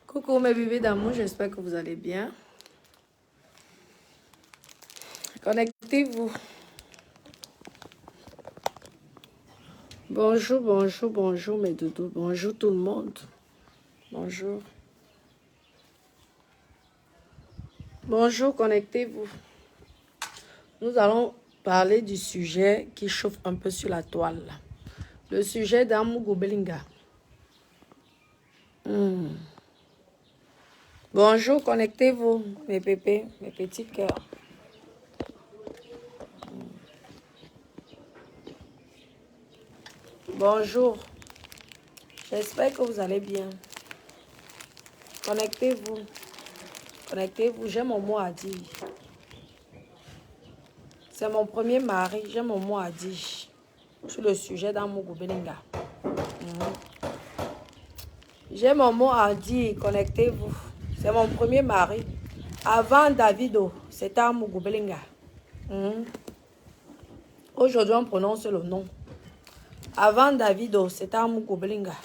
Coucou mes bébés d'amour, j'espère que vous allez bien. Connectez-vous. Bonjour, bonjour, bonjour mes doudous. Bonjour tout le monde. Bonjour. Bonjour, connectez-vous. Nous allons parler du sujet qui chauffe un peu sur la toile. Le sujet d'Amougou Belinga. Bonjour, connectez-vous, mes pépés, mes petits cœurs. Bonjour. J'espère que vous allez bien. Connectez-vous. Connectez-vous, j'ai mon mot à dire. C'est mon premier mari, j'ai mon mot à dire sur le sujet d'Amougou Belinga. J'ai mon mot à dire, connectez-vous. C'est mon premier mari. Avant Davido, c'était Amougou Belinga. Aujourd'hui, on prononce le nom. Avant Davido, c'était Amougou Belinga.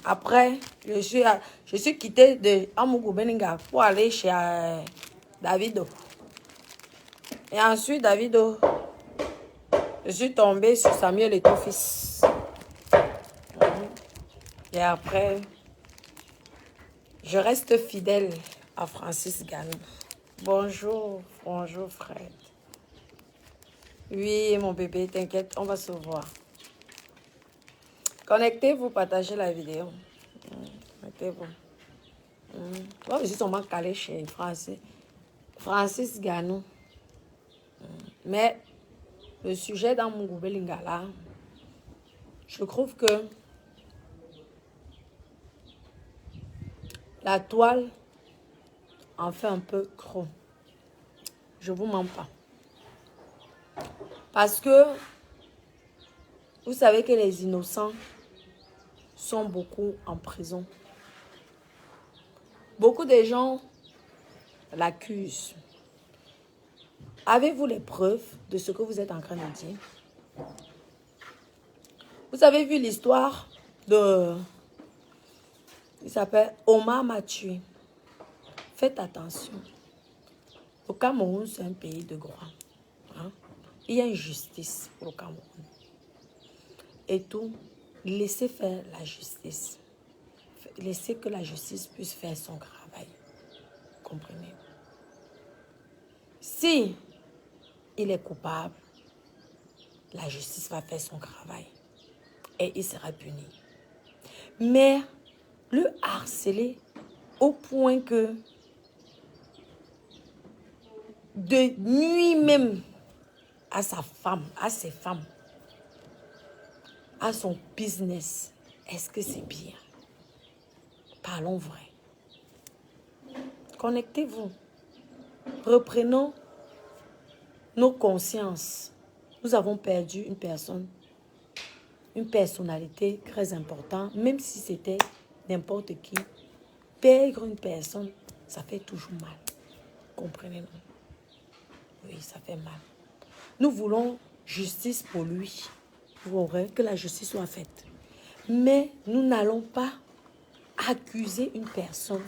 Après, je suis quitté de Amougou Belinga pour aller chez Davido. Et ensuite, Davido, je suis tombée sur Samuel et ton fils. Et après, je reste fidèle à Francis Ganou. Bonjour, bonjour Fred. Oui, mon bébé, t'inquiète, on va se voir. Connectez-vous, partagez la vidéo. Connectez-vous. Moi, je suis seulement calé chez Francis Ganou. Mais le sujet dans mon Belinga là, je trouve que la toile en fait un peu gros. Je vous mens pas. Parce que vous savez que les innocents sont beaucoup en prison. Beaucoup de gens l'accusent. Avez-vous les preuves de ce que vous êtes en train de dire? Vous avez vu l'histoire de... Il s'appelle Omar m'a tué. Faites attention. Le Cameroun, c'est un pays de droit. Il y a une justice pour le Cameroun. Et tout, laissez faire la justice. Laissez que la justice puisse faire son travail. Comprenez? Si il est coupable, la justice va faire son travail. Et il sera puni. Mais le harceler au point que de nuit même à sa femme, à ses femmes, à son business, est-ce que c'est bien? Parlons vrai. Connectez-vous. Reprenons nos consciences. Nous avons perdu une personne, une personnalité très importante, même si c'était n'importe qui. Perdre une personne, ça fait toujours mal. Comprenez-nous? Oui, ça fait mal. Nous voulons justice pour lui. Que la justice soit faite. Mais nous n'allons pas accuser une personne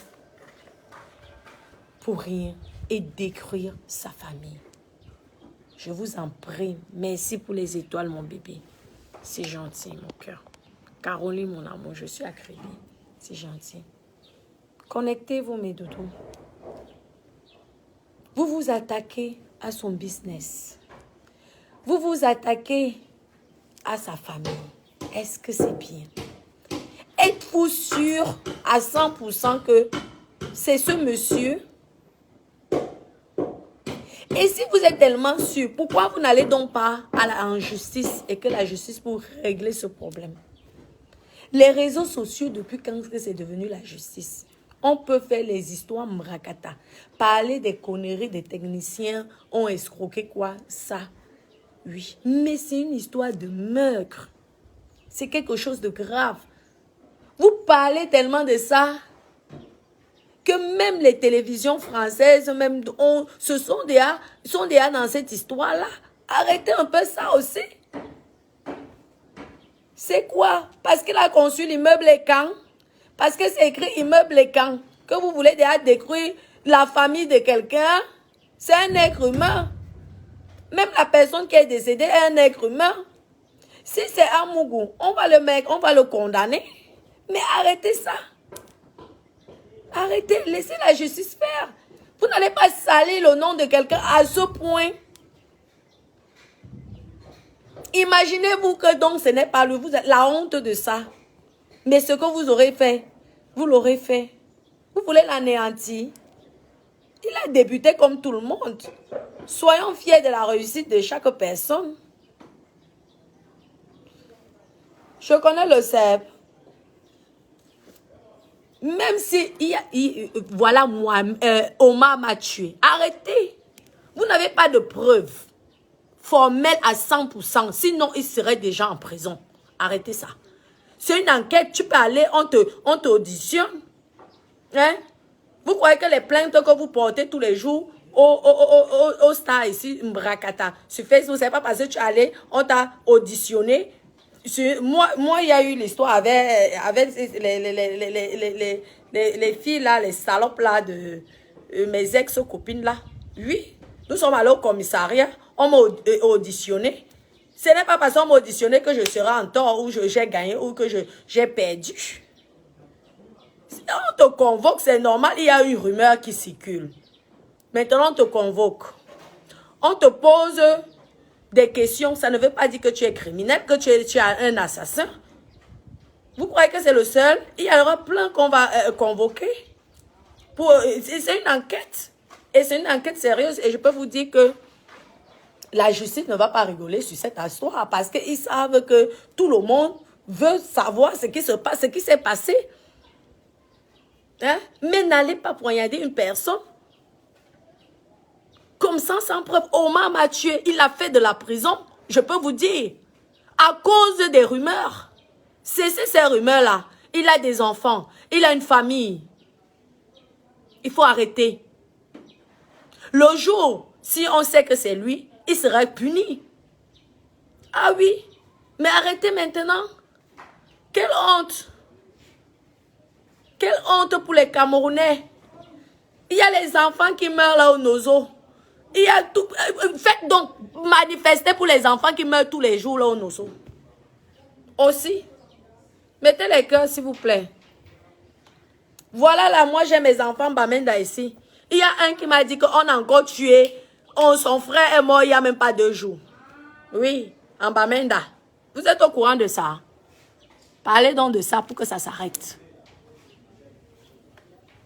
pour rien et détruire sa famille. Je vous en prie. Merci pour les étoiles, mon bébé. C'est gentil, mon cœur. Caroline, mon amour, je suis à crédit. C'est gentil. Connectez-vous, mes doudous. Vous vous attaquez à son business. Vous vous attaquez à sa famille. Est-ce que c'est bien? Êtes-vous sûr à 100% que c'est ce monsieur? Et si vous êtes tellement sûr, pourquoi vous n'allez donc pas en justice et que la justice pour régler ce problème? Les réseaux sociaux, depuis quand c'est devenu la justice? On peut faire les histoires mrakata, parler des conneries des techniciens, ont escroqué quoi? Ça, oui. Mais c'est une histoire de meurtre. C'est quelque chose de grave. Vous parlez tellement de ça que même les télévisions françaises même sont déjà dans cette histoire-là. Arrêtez un peu ça aussi. C'est quoi? Parce qu'il a conçu l'immeuble et quand? Parce que c'est écrit immeuble et camp. Que vous voulez déjà détruire la famille de quelqu'un, c'est un être humain. Même la personne qui est décédée est un être humain. Si c'est Amougou, on va le mettre, on va le condamner. Mais arrêtez ça. Arrêtez, laissez la justice faire. Vous n'allez pas salir le nom de quelqu'un à ce point. Imaginez-vous que donc ce n'est pas lui. Vous êtes la honte de ça. Mais ce que vous aurez fait, vous l'aurez fait. Vous voulez l'anéantir. Il a débuté comme tout le monde. Soyons fiers de la réussite de chaque personne. Je connais le CEP. Même si voilà moi, Omar m'a tué. Arrêtez. Vous n'avez pas de preuves formelles à 100%. Sinon, il serait déjà en prison. Arrêtez ça. C'est une enquête. Tu peux aller, on t'auditionne. Hein? Vous croyez que les plaintes que vous portez tous les jours au Star ici, Mbrakata, sur Facebook, c'est pas parce que tu es allé, on t'a auditionné. Moi, il y a eu l'histoire avec les filles là, les salopes là de mes ex-copines là. Oui, nous sommes allés au commissariat, on m'a auditionné. Ce n'est pas parce qu'on m'a auditionné que je serai en tort ou j'ai gagné ou que j'ai perdu. Si on te convoque, c'est normal, il y a une rumeur qui circule. Maintenant, on te convoque. On te pose des questions, ça ne veut pas dire que tu es criminel, que tu es un assassin. Vous croyez que c'est le seul? Il y aura plein qu'on va convoquer. C'est une enquête. Et c'est une enquête sérieuse. Et je peux vous dire que la justice ne va pas rigoler sur cette histoire parce qu'ils savent que tout le monde veut savoir ce qui se passe, ce qui s'est passé. Hein? Mais n'allez pas poignarder une personne comme ça, sans preuve. Omar m'a tué, il a fait de la prison, je peux vous dire, à cause des rumeurs. Cessez ces rumeurs-là. Il a des enfants, il a une famille. Il faut arrêter. Le jour, si on sait que c'est lui, il sera puni. Ah oui, mais arrêtez maintenant. Quelle honte. Quelle honte pour les Camerounais. Il y a les enfants qui meurent là au Nozo. Il y a tout. Faites donc manifester pour les enfants qui meurent tous les jours là au Nozo. Aussi. Mettez les cœurs s'il vous plaît. Voilà là, moi j'ai mes enfants Bamenda ici. Il y a un qui m'a dit qu'on a encore tué. Son frère est mort il n'y a même pas 2 jours. Oui, en Bamenda. Vous êtes au courant de ça? Parlez donc de ça pour que ça s'arrête.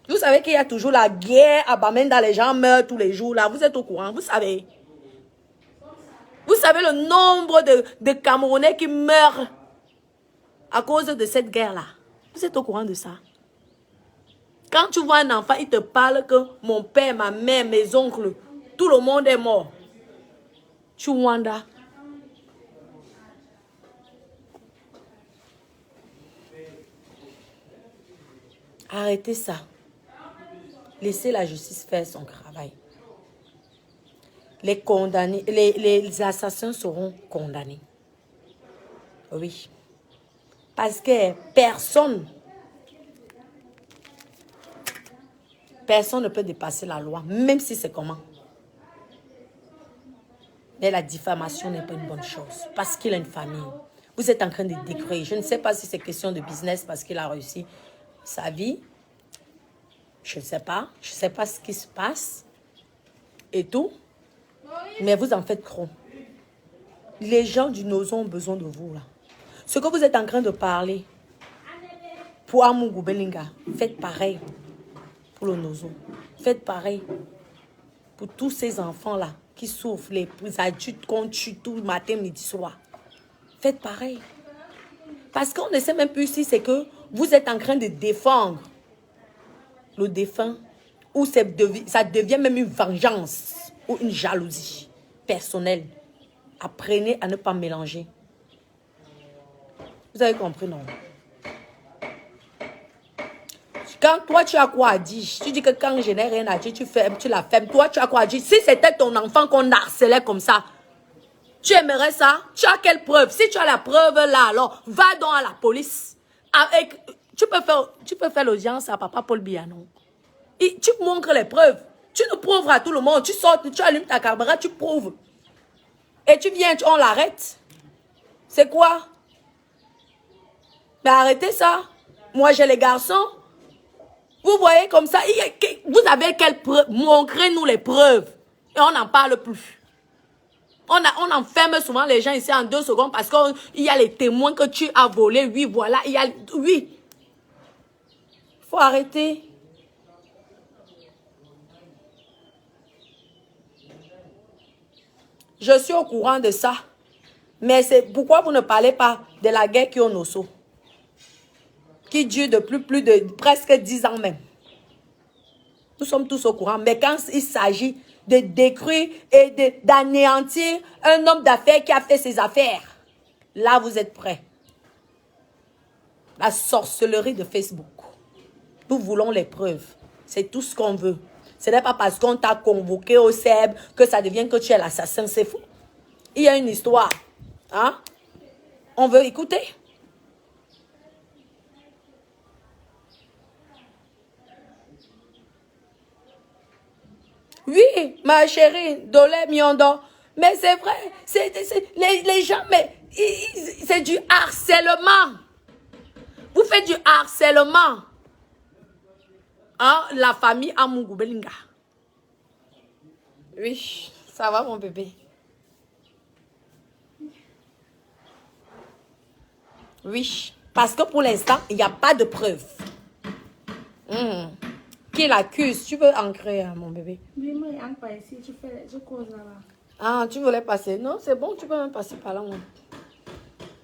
Vous savez qu'il y a toujours la guerre à Bamenda, les gens meurent tous les jours là. Vous êtes au courant, vous savez. Vous savez le nombre de Camerounais qui meurent à cause de cette guerre-là. Vous êtes au courant de ça. Quand tu vois un enfant, il te parle que mon père, ma mère, mes oncles, tout le monde est mort. Tu wanda. Arrêtez ça. Laissez la justice faire son travail. Les condamnés, les assassins seront condamnés. Oui. Parce que personne ne peut dépasser la loi, même si c'est comment. Mais la diffamation n'est pas une bonne chose, parce qu'il a une famille. Vous êtes en train de détruire. Je ne sais pas si c'est question de business, parce qu'il a réussi sa vie. Je ne sais pas. Je ne sais pas ce qui se passe. Et tout. Mais vous en faites trop. Les gens du Nozo ont besoin de vous, là. Ce que vous êtes en train de parler, pour Amougou Belinga, faites pareil pour le Nozo. Faites pareil pour tous ces enfants-là qui souffrent, les adultes qu'on tue tout matin, midi, soir. Faites pareil. Parce qu'on ne sait même plus si c'est que vous êtes en train de défendre le défunt ou ça devient même une vengeance ou une jalousie personnelle. Apprenez à ne pas mélanger. Vous avez compris, non? Quand toi, tu as quoi à dire? Tu dis que quand je n'ai rien à dire, tu la fermes. Toi, tu as quoi à dire? Si c'était ton enfant qu'on harcelait comme ça, tu aimerais ça? Tu as quelle preuve? Si tu as la preuve là, alors va donc à la police. tu peux faire l'audience à papa Paul Biya, non? Et tu montres les preuves. Tu nous prouves à tout le monde. Tu sors, tu allumes ta caméra, tu prouves. Et tu viens, on l'arrête. C'est quoi? Mais arrêtez ça. Moi, j'ai les garçons. Vous voyez comme ça. Vous avez quelle preuve? Montrez-nous les preuves. Et on n'en parle plus. On enferme souvent les gens ici en 2 secondes parce qu'il y a les témoins que tu as volés. Oui, voilà. Oui. Il faut arrêter. Je suis au courant de ça. Mais c'est pourquoi vous ne parlez pas de la guerre qui est au Nosso, qui dure depuis plus de presque 10 ans même. Nous sommes tous au courant. Mais quand il s'agit de détruire et d'anéantir un homme d'affaires qui a fait ses affaires, là vous êtes prêts. La sorcellerie de Facebook. Nous voulons les preuves. C'est tout ce qu'on veut. Ce n'est pas parce qu'on t'a convoqué au CEB que ça devient que tu es l'assassin. C'est faux. Il y a une histoire. Hein? On veut écouter. Oui, ma chérie, Dolé Miondo. Mais c'est vrai. Les gens, mais c'est du harcèlement. Vous faites du harcèlement. Hein? La famille Amungu Belinga. Oui, ça va mon bébé. Oui, parce que pour l'instant, il n'y a pas de preuves. Qui l'accuse? Tu veux ancrer, mon bébé? Oui, moi, je pas ici, je cause là-bas. Ah, tu voulais passer? Non, c'est bon, tu peux même passer par là. Moi.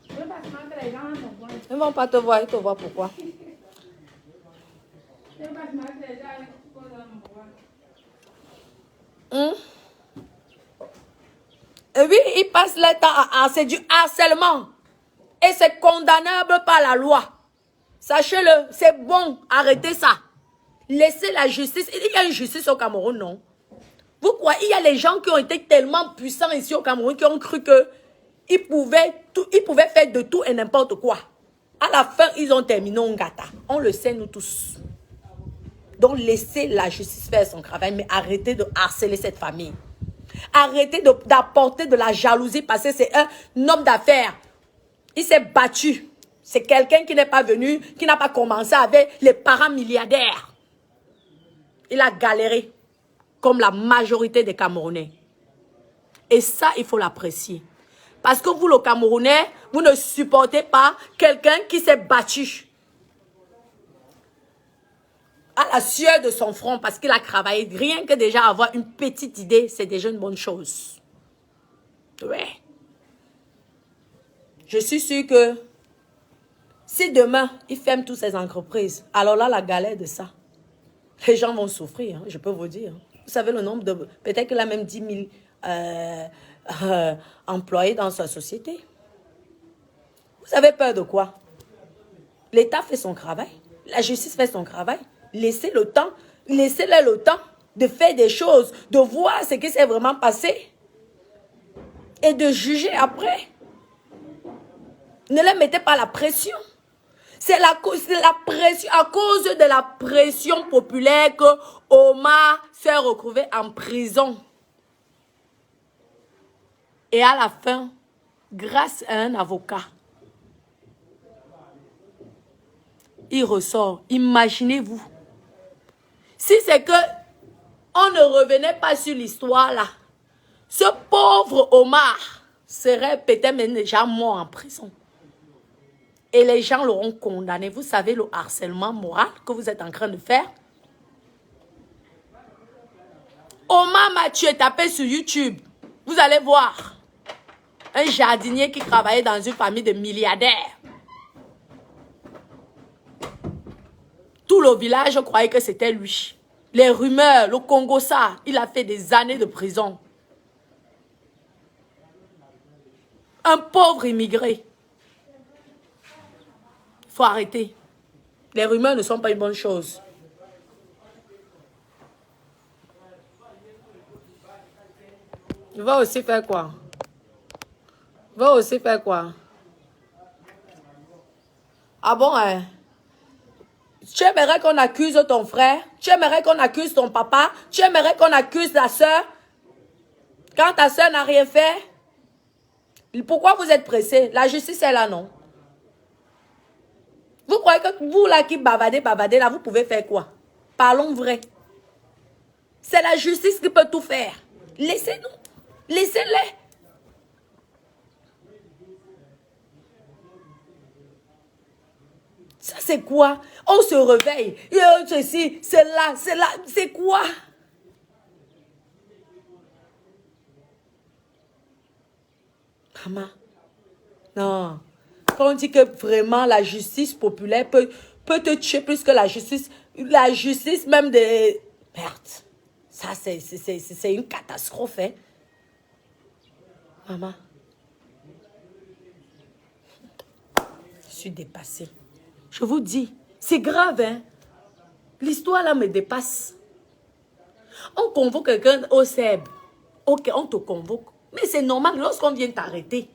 Je passe que les gens me voient. Ils ne vont pas te voir, ils te voient pourquoi? Je passe que les gens me voient. Et oui, ils passent le temps c'est du harcèlement. Et c'est condamnable par la loi. Sachez-le, c'est bon, arrêtez ça. Laissez la justice. Il y a une justice au Cameroun, non? Vous croyez, il y a les gens qui ont été tellement puissants ici au Cameroun qui ont cru qu'ils pouvaient faire de tout et n'importe quoi. À la fin, ils ont terminé en gâta. On le sait, nous tous. Donc, laissez la justice faire son travail, mais arrêtez de harceler cette famille. Arrêtez d'apporter de la jalousie parce que c'est un homme d'affaires. Il s'est battu. C'est quelqu'un qui n'est pas venu, qui n'a pas commencé avec les parents milliardaires. Il a galéré, comme la majorité des Camerounais. Et ça, il faut l'apprécier. Parce que vous, le Camerounais, vous ne supportez pas quelqu'un qui s'est battu. À la sueur de son front, parce qu'il a travaillé. Rien que déjà avoir une petite idée, c'est déjà une bonne chose. Ouais. Je suis sûre que si demain, il ferme toutes ses entreprises, alors là, la galère de ça, les gens vont souffrir, hein, je peux vous dire. Vous savez le nombre de... Peut-être qu'il a même 10 000 employés dans sa société. Vous avez peur de quoi? L'État fait son travail. La justice fait son travail. Laissez-le le temps de faire des choses, de voir ce qui s'est vraiment passé et de juger après. Ne les mettez pas la pression. C'est la pression, à cause de la pression populaire que Omar s'est retrouvé en prison. Et à la fin, grâce à un avocat, il ressort. Imaginez-vous. Si c'est que on ne revenait pas sur l'histoire là, ce pauvre Omar serait peut-être même déjà mort en prison. Et les gens l'auront condamné. Vous savez le harcèlement moral que vous êtes en train de faire? Omar Mathieu, tapez sur YouTube. Vous allez voir. Un jardinier qui travaillait dans une famille de milliardaires. Tout le village croyait que c'était lui. Les rumeurs, le Congo, ça, il a fait des années de prison. Un pauvre immigré. Il faut arrêter. Les rumeurs ne sont pas une bonne chose. Il va aussi faire quoi? Il va aussi faire quoi? Ah bon, hein? Tu aimerais qu'on accuse ton frère? Tu aimerais qu'on accuse ton papa? Tu aimerais qu'on accuse ta soeur? Quand ta soeur n'a rien fait? Pourquoi vous êtes pressé? La justice est là, non? Vous croyez que vous là qui bavardez, là, vous pouvez faire quoi? Parlons vrai. C'est la justice qui peut tout faire. Laissez-nous. Laissez-les. Ça, c'est quoi? On se réveille. Ceci, c'est là, c'est quoi? Maman, non. Quand on dit que vraiment la justice populaire peut te tuer plus que la justice même de... Merde. Ça, c'est une catastrophe, hein. Maman. Je suis dépassée. Je vous dis, c'est grave, hein. L'histoire là me dépasse. On convoque quelqu'un au CEB. Ok, on te convoque. Mais c'est normal lorsqu'on vient t'arrêter.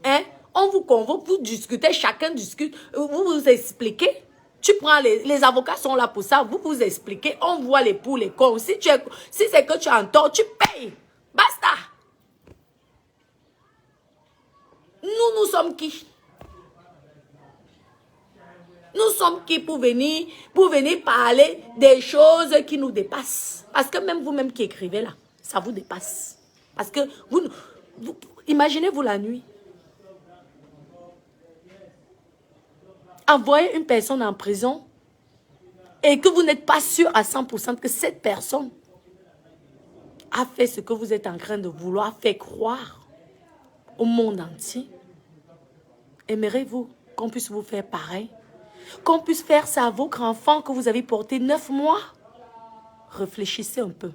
Hein? On vous convoque, vous discutez, chacun discute, vous vous expliquez. Tu prends les avocats sont là pour ça, vous vous expliquez, on voit les pour, les cons. Si c'est que tu as un tort, tu payes. Basta. Nous sommes qui? Nous sommes qui pour venir parler des choses qui nous dépassent? Parce que même vous-même qui écrivez là, ça vous dépasse. Parce que imaginez-vous la nuit. Envoyer une personne en prison et que vous n'êtes pas sûr à 100% que cette personne a fait ce que vous êtes en train de vouloir faire croire au monde entier. Aimeriez-vous qu'on puisse vous faire pareil? Qu'on puisse faire ça à votre enfant que vous avez porté 9 mois? Réfléchissez un peu.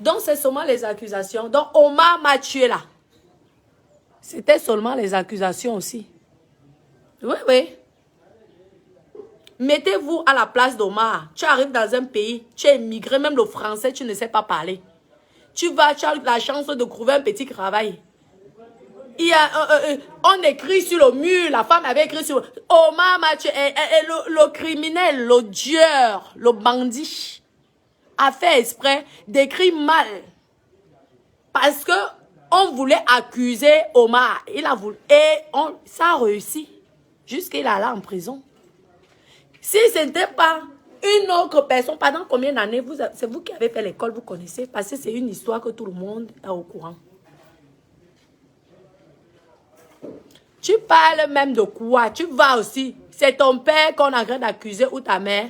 Donc, c'est seulement les accusations. Donc, Omar m'a tué là. C'était seulement les accusations aussi. Oui, oui. Mettez-vous à la place d'Omar. Tu arrives dans un pays, tu es immigré, même le français, tu ne sais pas parler. Tu as la chance de trouver un petit travail. Il y a, on écrit sur le mur, la femme avait écrit sur Omar m'a tué. Le criminel, le dieur, le bandit a fait exprès d'écrire mal. Parce que on voulait accuser Omar. Il a voulu. Et ça a réussi. Jusqu'il est allé en prison. Si ce n'était pas une autre personne, pendant combien d'années, c'est vous qui avez fait l'école, vous connaissez. Parce que c'est une histoire que tout le monde est au courant. Tu parles même de quoi? Tu vas aussi. C'est ton père qu'on a en train d'accuser ou ta mère.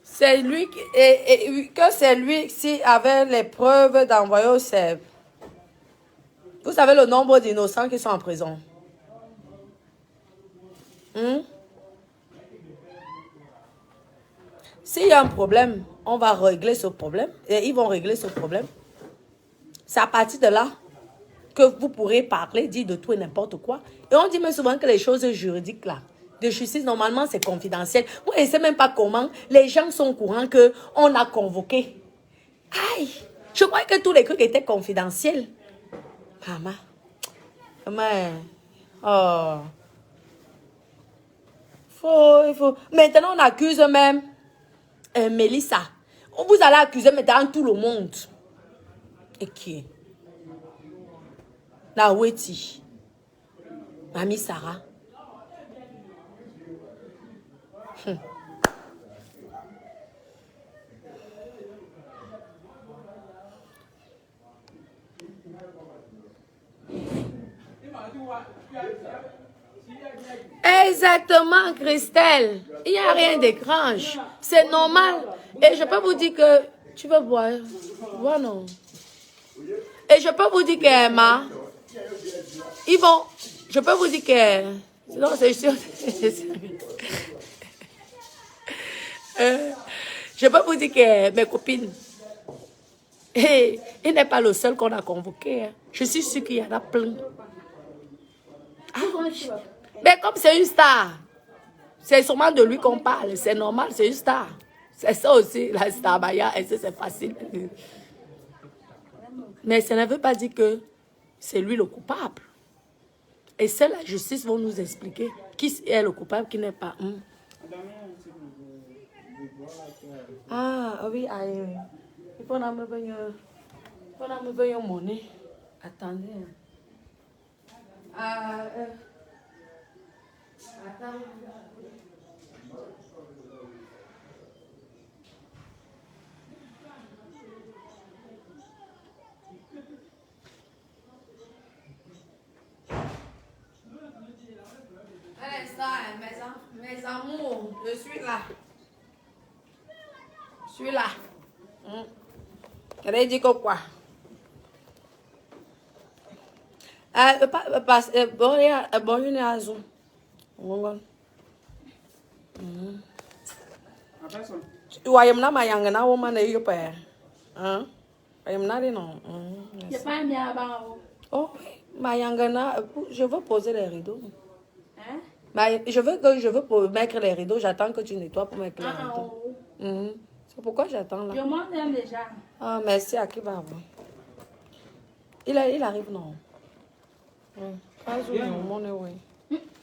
C'est lui c'est lui qui avait les preuves d'envoyer au CEB. Vous savez le nombre d'innocents qui sont en prison. S'il y a un problème, on va régler ce problème. Et ils vont régler ce problème. C'est à partir de là que vous pourrez parler, dire de tout et n'importe quoi. Et on dit même souvent que les choses juridiques là, de justice, normalement, c'est confidentiel. Vous ne savez même pas comment les gens sont au courant qu'on a convoqué. Aïe! Je croyais que tous les trucs étaient confidentiels. Maman. Oh. Il faut. Maintenant, on accuse même Mélissa. Vous allez accuser maintenant tout le monde. Et qui est? Naweti. Mamie Sarah. Exactement, Christelle. Il n'y a rien d'étrange. C'est normal. Et je peux vous dire que... Tu veux boire? Boire non. Et je peux vous dire qu'Emma... Ils vont... Je peux vous dire que... Non, c'est sûr. Je peux vous dire que mes copines... Et il n'est pas le seul qu'on a convoqué. Hein. Je suis sûre qu'il y en a plein. Ah, mais comme c'est une star, c'est sûrement de lui qu'on parle. C'est normal, c'est une star. C'est ça aussi, la star Maya. Et c'est facile. Mais ça ne veut pas dire que c'est lui le coupable. Et c'est la justice va nous expliquer qui est le coupable, qui n'est pas. Ah oui, il faut me venir monnaie. Attendez. Attends. Allez, ça, mes amours, je suis là. Je suis là. Elle dit que quoi? Bonne azul. Wayamna mayangana woman e yope. Hein? Wayamna non. Je pas mis à bas. Oh, mayangana, je veux poser les rideaux. Hein? Je veux mettre les rideaux, j'attends que tu nettoies pour mettre les rideaux. C'est pourquoi j'attends là. Je monte déjà. Ah, merci à qui va avoir. Il arrive non.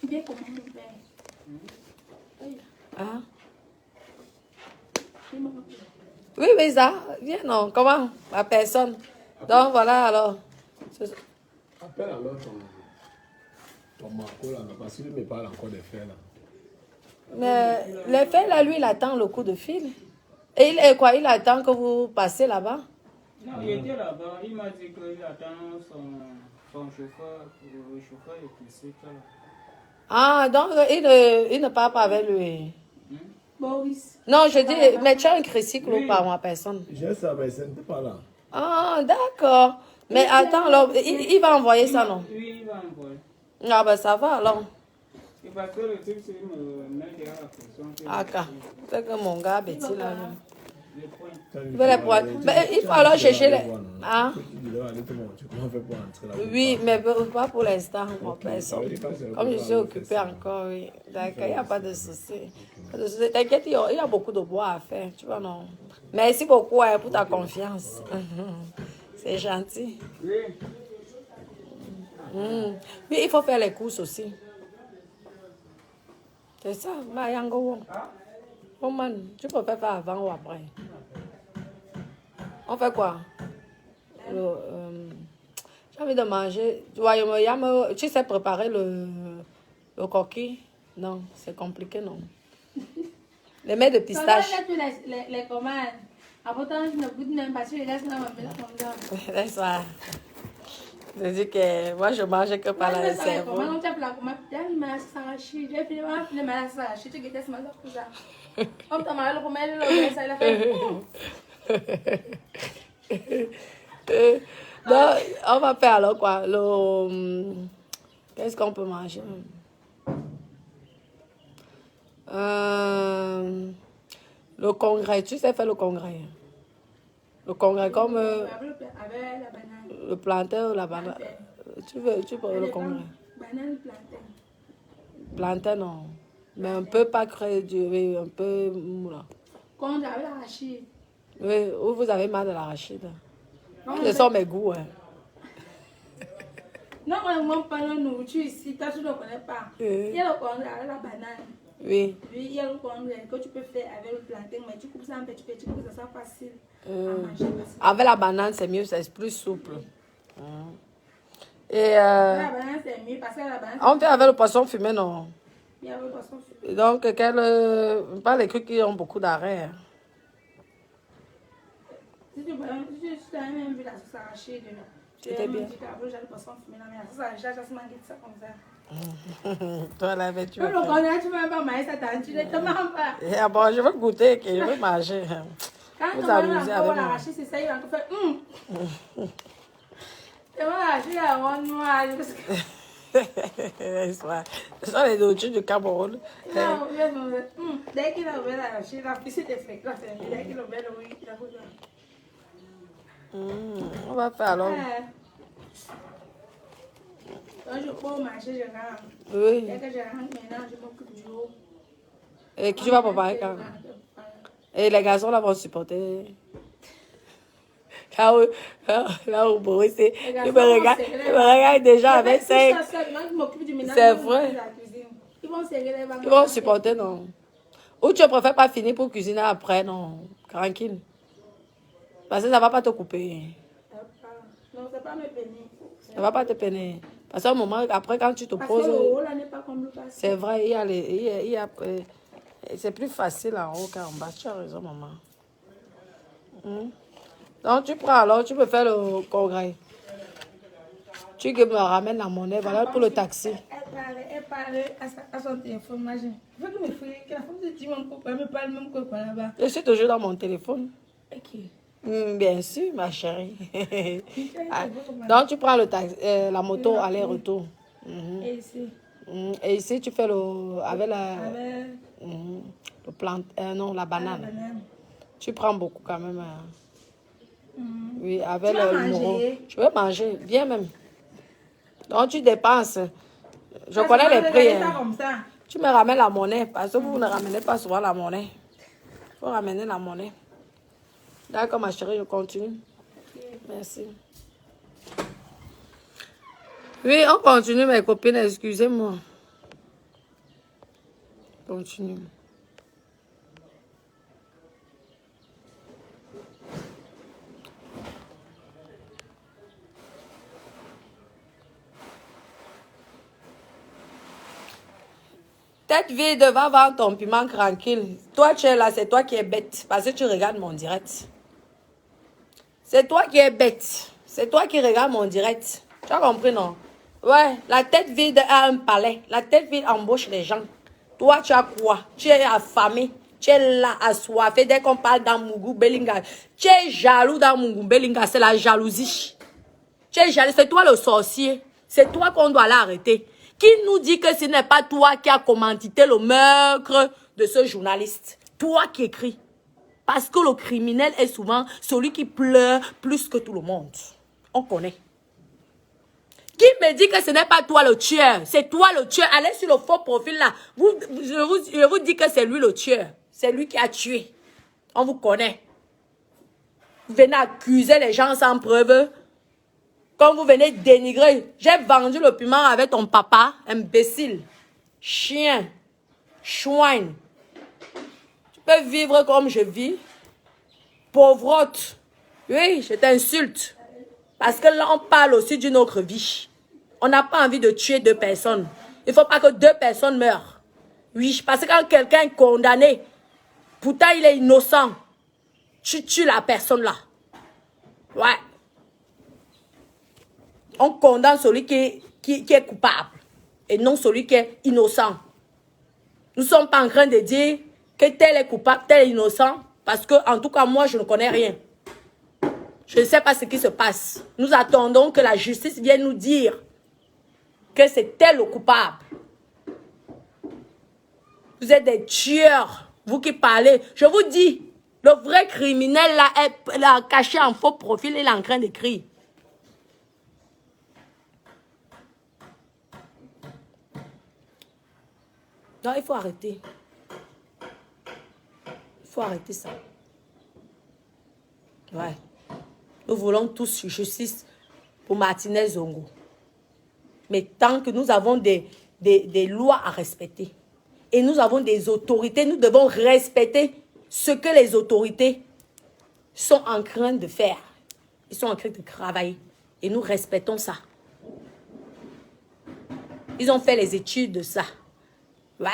Bien comment hein? Oui, ça. Viens, non. Comment? À personne. Donc, voilà, alors. Appelle alors ton Marco, là, parce qu'il me parle encore des faits, là. Mais les faits, là, lui, il attend le coup de fil. Et il est quoi? Il attend que vous passez là-bas? Non, il était là-bas. Il m'a dit qu'il attend son chauffeur, le chauffeur est ici. Ah, donc il ne parle pas avec lui. Boris. Non, je dis, mais tu as un tricycle ou pas, moi, personne? J'ai ça, mais ce n'était pas là. Ah, d'accord. Mais attends, alors, il va envoyer ça, non? Oui, il va envoyer. Ah, ben ça va, alors. Et parce que le truc, c'est qu'il me met derrière la pression. Ah, c'est que mon gars, Betty, là. Les points. Il veut les points. Mais il faut alors chercher les... Hein? Oui, mais pas pour l'instant, mon personne. Comme je suis occupée encore, oui. D'accord, il n'y a pas de souci. T'inquiète, il y a beaucoup de bois à faire, tu vois, non? Merci beaucoup pour ta confiance. C'est gentil. Oui. Oui, il faut faire les courses aussi. C'est ça, Mayango. Oh man, tu peux faire avant ou après? On fait quoi? J'ai envie de manger. Tu sais préparer le coquille? Non, c'est compliqué, non. Les mets de pistache. Les commandes. Après, je ne goûte même pas. Je laisse ma mère Laisse-moi. Je dis que moi, je mange que par la cerveau. Comment tu as la commande? Tu m'as s'arraché. J'ai fini de m'arracher. Tu guettes ma soeur pour ça. Comme ta mère, le commande, ça, il a fait. Donc, on va faire alors quoi? Qu'est-ce qu'on peut manger? Le congrès, tu sais faire le congrès? Le congrès comme le plantain ou la banane. Tu peux le congrès? Banane, plantain. Plantain, non. Mais un peu pas crédit, un peu mou là. Quand j'avais l'arachide. Oui, où vous avez mal de l'arachide? Ce sont mes goûts. Hein. Non, on pas de nourriture ici, toi tu ne connais pas. Il y a le congrès avec la banane. Oui. Oui, il y a le congrès que tu peux faire avec le plantain, mais tu coupes ça en petit petit pour que ça soit facile à manger. Avec la banane, c'est mieux, c'est plus souple. Et la banane, c'est mieux parce que la banane... on fait avec le poisson fumé, non? Il y a le poisson fumé. Donc, pas les trucs qui ont beaucoup d'arrêt. Si tu as même vu la sauce arrachée dedans. C'était bien. Toi, là, tu vas faire. Tu vas pas manger ça, tu ne te manges pas. Ah bon, je veux goûter, je veux manger. Quand vous tu amusez avec moi. l'arracher, c'est ça, il va te faire tu vas arracher la ronde noire. Ce sont les nourritures du Cameroun. Non, dès qu'il a ouvert l'arracher, la piscine est faite. Dès qu'il a ouvert le riz, il a goûté. On va faire alors. Quand je peux marcher, je rentre. Oui. Dès que je rentre maintenant, je m'occupe du haut. Et qui tu vas préparer quand? Et les garçons là vont supporter. Là où Boris, il me regarde déjà avec ça. C'est vrai. Ils vont supporter, non. Ou tu préfères pas finir pour cuisiner après, non. Tranquille. Parce que ça ne va pas te couper. Non, ça va pas me peiner. Ça ne va pas te peiner. Parce qu'à un moment, après, quand tu te Parce poses... que le haut, là, n'est pas comme le passé. C'est vrai, c'est plus facile en haut qu'en bas. Tu as raison, maman. Donc, tu prends alors, tu peux faire le congrès. Tu me ramènes la monnaie, voilà pour le taxi. Elle parlait à son téléphone, imagine. Je veux que mes frères, que la femme de Timon me parle même que par là-bas. Je suis toujours dans mon téléphone. Ok. Bien sûr, ma chérie. Donc, tu prends le taxi, la moto aller-retour. Et ici. Et ici, tu fais le... Avec la... Avec... le plante... non, la banane. La banane. Tu prends beaucoup quand même. Oui, avec Tu vas le moro. manger. Je veux manger, bien même. Donc, tu dépenses. Je connais les prix. Ça comme ça. Tu me ramènes la monnaie, parce que vous ne ramenez pas souvent la monnaie. Il faut ramener la monnaie. D'accord, ma chérie, je continue. Merci. Oui, on continue, mes copines, excusez-moi. Continue. Tête vide, va voir ton piment tranquille. Toi, tu es là, c'est toi qui es bête. Parce que tu regardes mon direct. C'est toi qui es bête. C'est toi qui regardes mon direct. Tu as compris, non? Ouais, la tête vide a un palais. La tête vide embauche les gens. Toi, tu as quoi? Tu es affamé. Tu es là, assoiffé. Dès qu'on parle d'Amougou Belinga, tu es jaloux d'Amougou Belinga. C'est la jalousie. Tu es jaloux. C'est toi le sorcier. C'est toi qu'on doit l'arrêter. Qui nous dit que ce n'est pas toi qui as commandité le meurtre de ce journaliste? Toi qui écris. Parce que le criminel est souvent celui qui pleure plus que tout le monde. On connaît. Qui me dit que ce n'est pas toi le tueur? C'est toi le tueur. Allez sur le faux profil là. Je vous dis que c'est lui le tueur. C'est lui qui a tué. On vous connaît. Vous venez accuser les gens sans preuve. Comme vous venez dénigrer. J'ai vendu le piment avec ton papa. Imbécile. Chien. Chouine. Tu peux vivre comme je vis. Pauvrotte. Oui, je t'insulte. Parce que là, on parle aussi d'une autre vie. On n'a pas envie de tuer deux personnes. Il ne faut pas que deux personnes meurent. Oui, parce que quand quelqu'un est condamné, pourtant il est innocent, tu tues la personne là. Ouais. On condamne celui qui est coupable et non celui qui est innocent. Nous ne sommes pas en train de dire que tel est coupable, tel est innocent, parce que, en tout cas, moi, je ne connais rien. Je ne sais pas ce qui se passe. Nous attendons que la justice vienne nous dire que c'est tel le coupable. Vous êtes des tueurs, vous qui parlez. Je vous dis, le vrai criminel là est caché en faux profil, il est en train d'écrire. Non, il faut arrêter. Il faut arrêter ça. Ouais. Nous voulons tous justice pour Martinez Zongo. Mais tant que nous avons des lois à respecter et nous avons des autorités, nous devons respecter ce que les autorités sont en train de faire. Ils sont en train de travailler. Et nous respectons ça. Ils ont fait les études de ça. Ouais.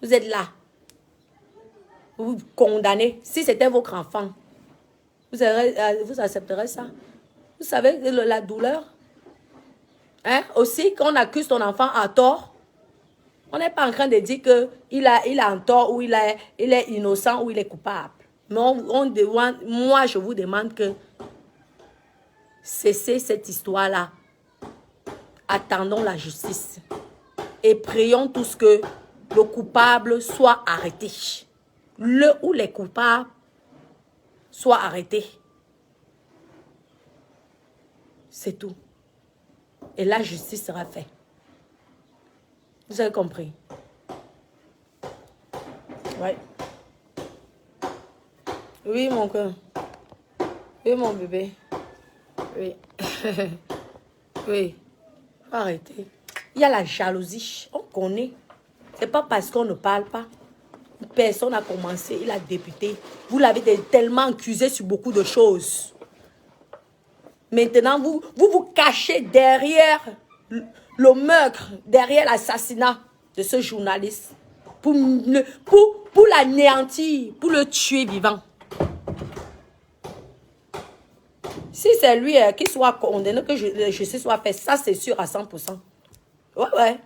Vous êtes là. Vous vous condamnez. Si c'était votre enfant, vous accepterez ça. Vous savez la douleur. Hein? Aussi, quand on accuse ton enfant à tort, on n'est pas en train de dire qu'il a un tort ou il est innocent ou il est coupable. Mais moi, je vous demande que cessez cette histoire-là. Attendons la justice. Et prions tous que le coupable soit arrêté. Le ou les coupables soient arrêtés. C'est tout. Et la justice sera faite. Vous avez compris? Oui. Oui, mon cœur. Oui, mon bébé. Oui. Oui. Faut arrêter. Il y a la jalousie. On connaît. C'est pas parce qu'on ne parle pas. Personne n'a commencé. Il a débuté. Vous l'avez tellement accusé sur beaucoup de choses. Maintenant, vous cachez derrière le meurtre, derrière l'assassinat de ce journaliste. Pour l'anéantir, pour le tuer vivant. Si c'est lui qui soit condamné, que justice soit faite, ça c'est sûr à 100%. Ouais.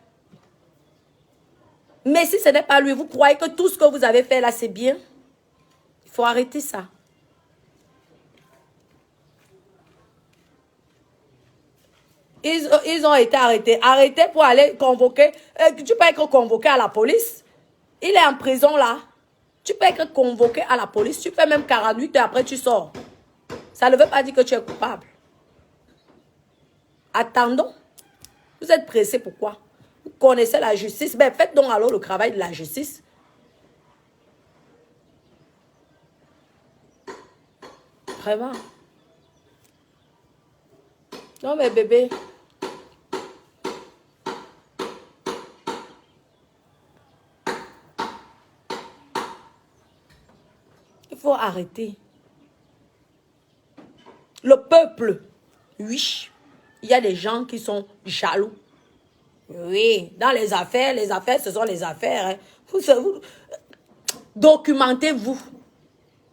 Mais si ce n'est pas lui, vous croyez que tout ce que vous avez fait là, c'est bien? Il faut arrêter ça. Ils ont été arrêtés. Arrêtés pour aller convoquer. Tu peux être convoqué à la police. Il est en prison là. Tu peux être convoqué à la police. Tu fais même 48 heures après tu sors. Ça ne veut pas dire que tu es coupable. Attendons. Vous êtes pressé pourquoi? Vous connaissez la justice. Ben faites donc alors le travail de la justice. Vraiment. Non mais bébé. Il faut arrêter. Le peuple, oui, il y a des gens qui sont jaloux. Oui, dans les affaires, ce sont les affaires. Hein. Documentez-vous.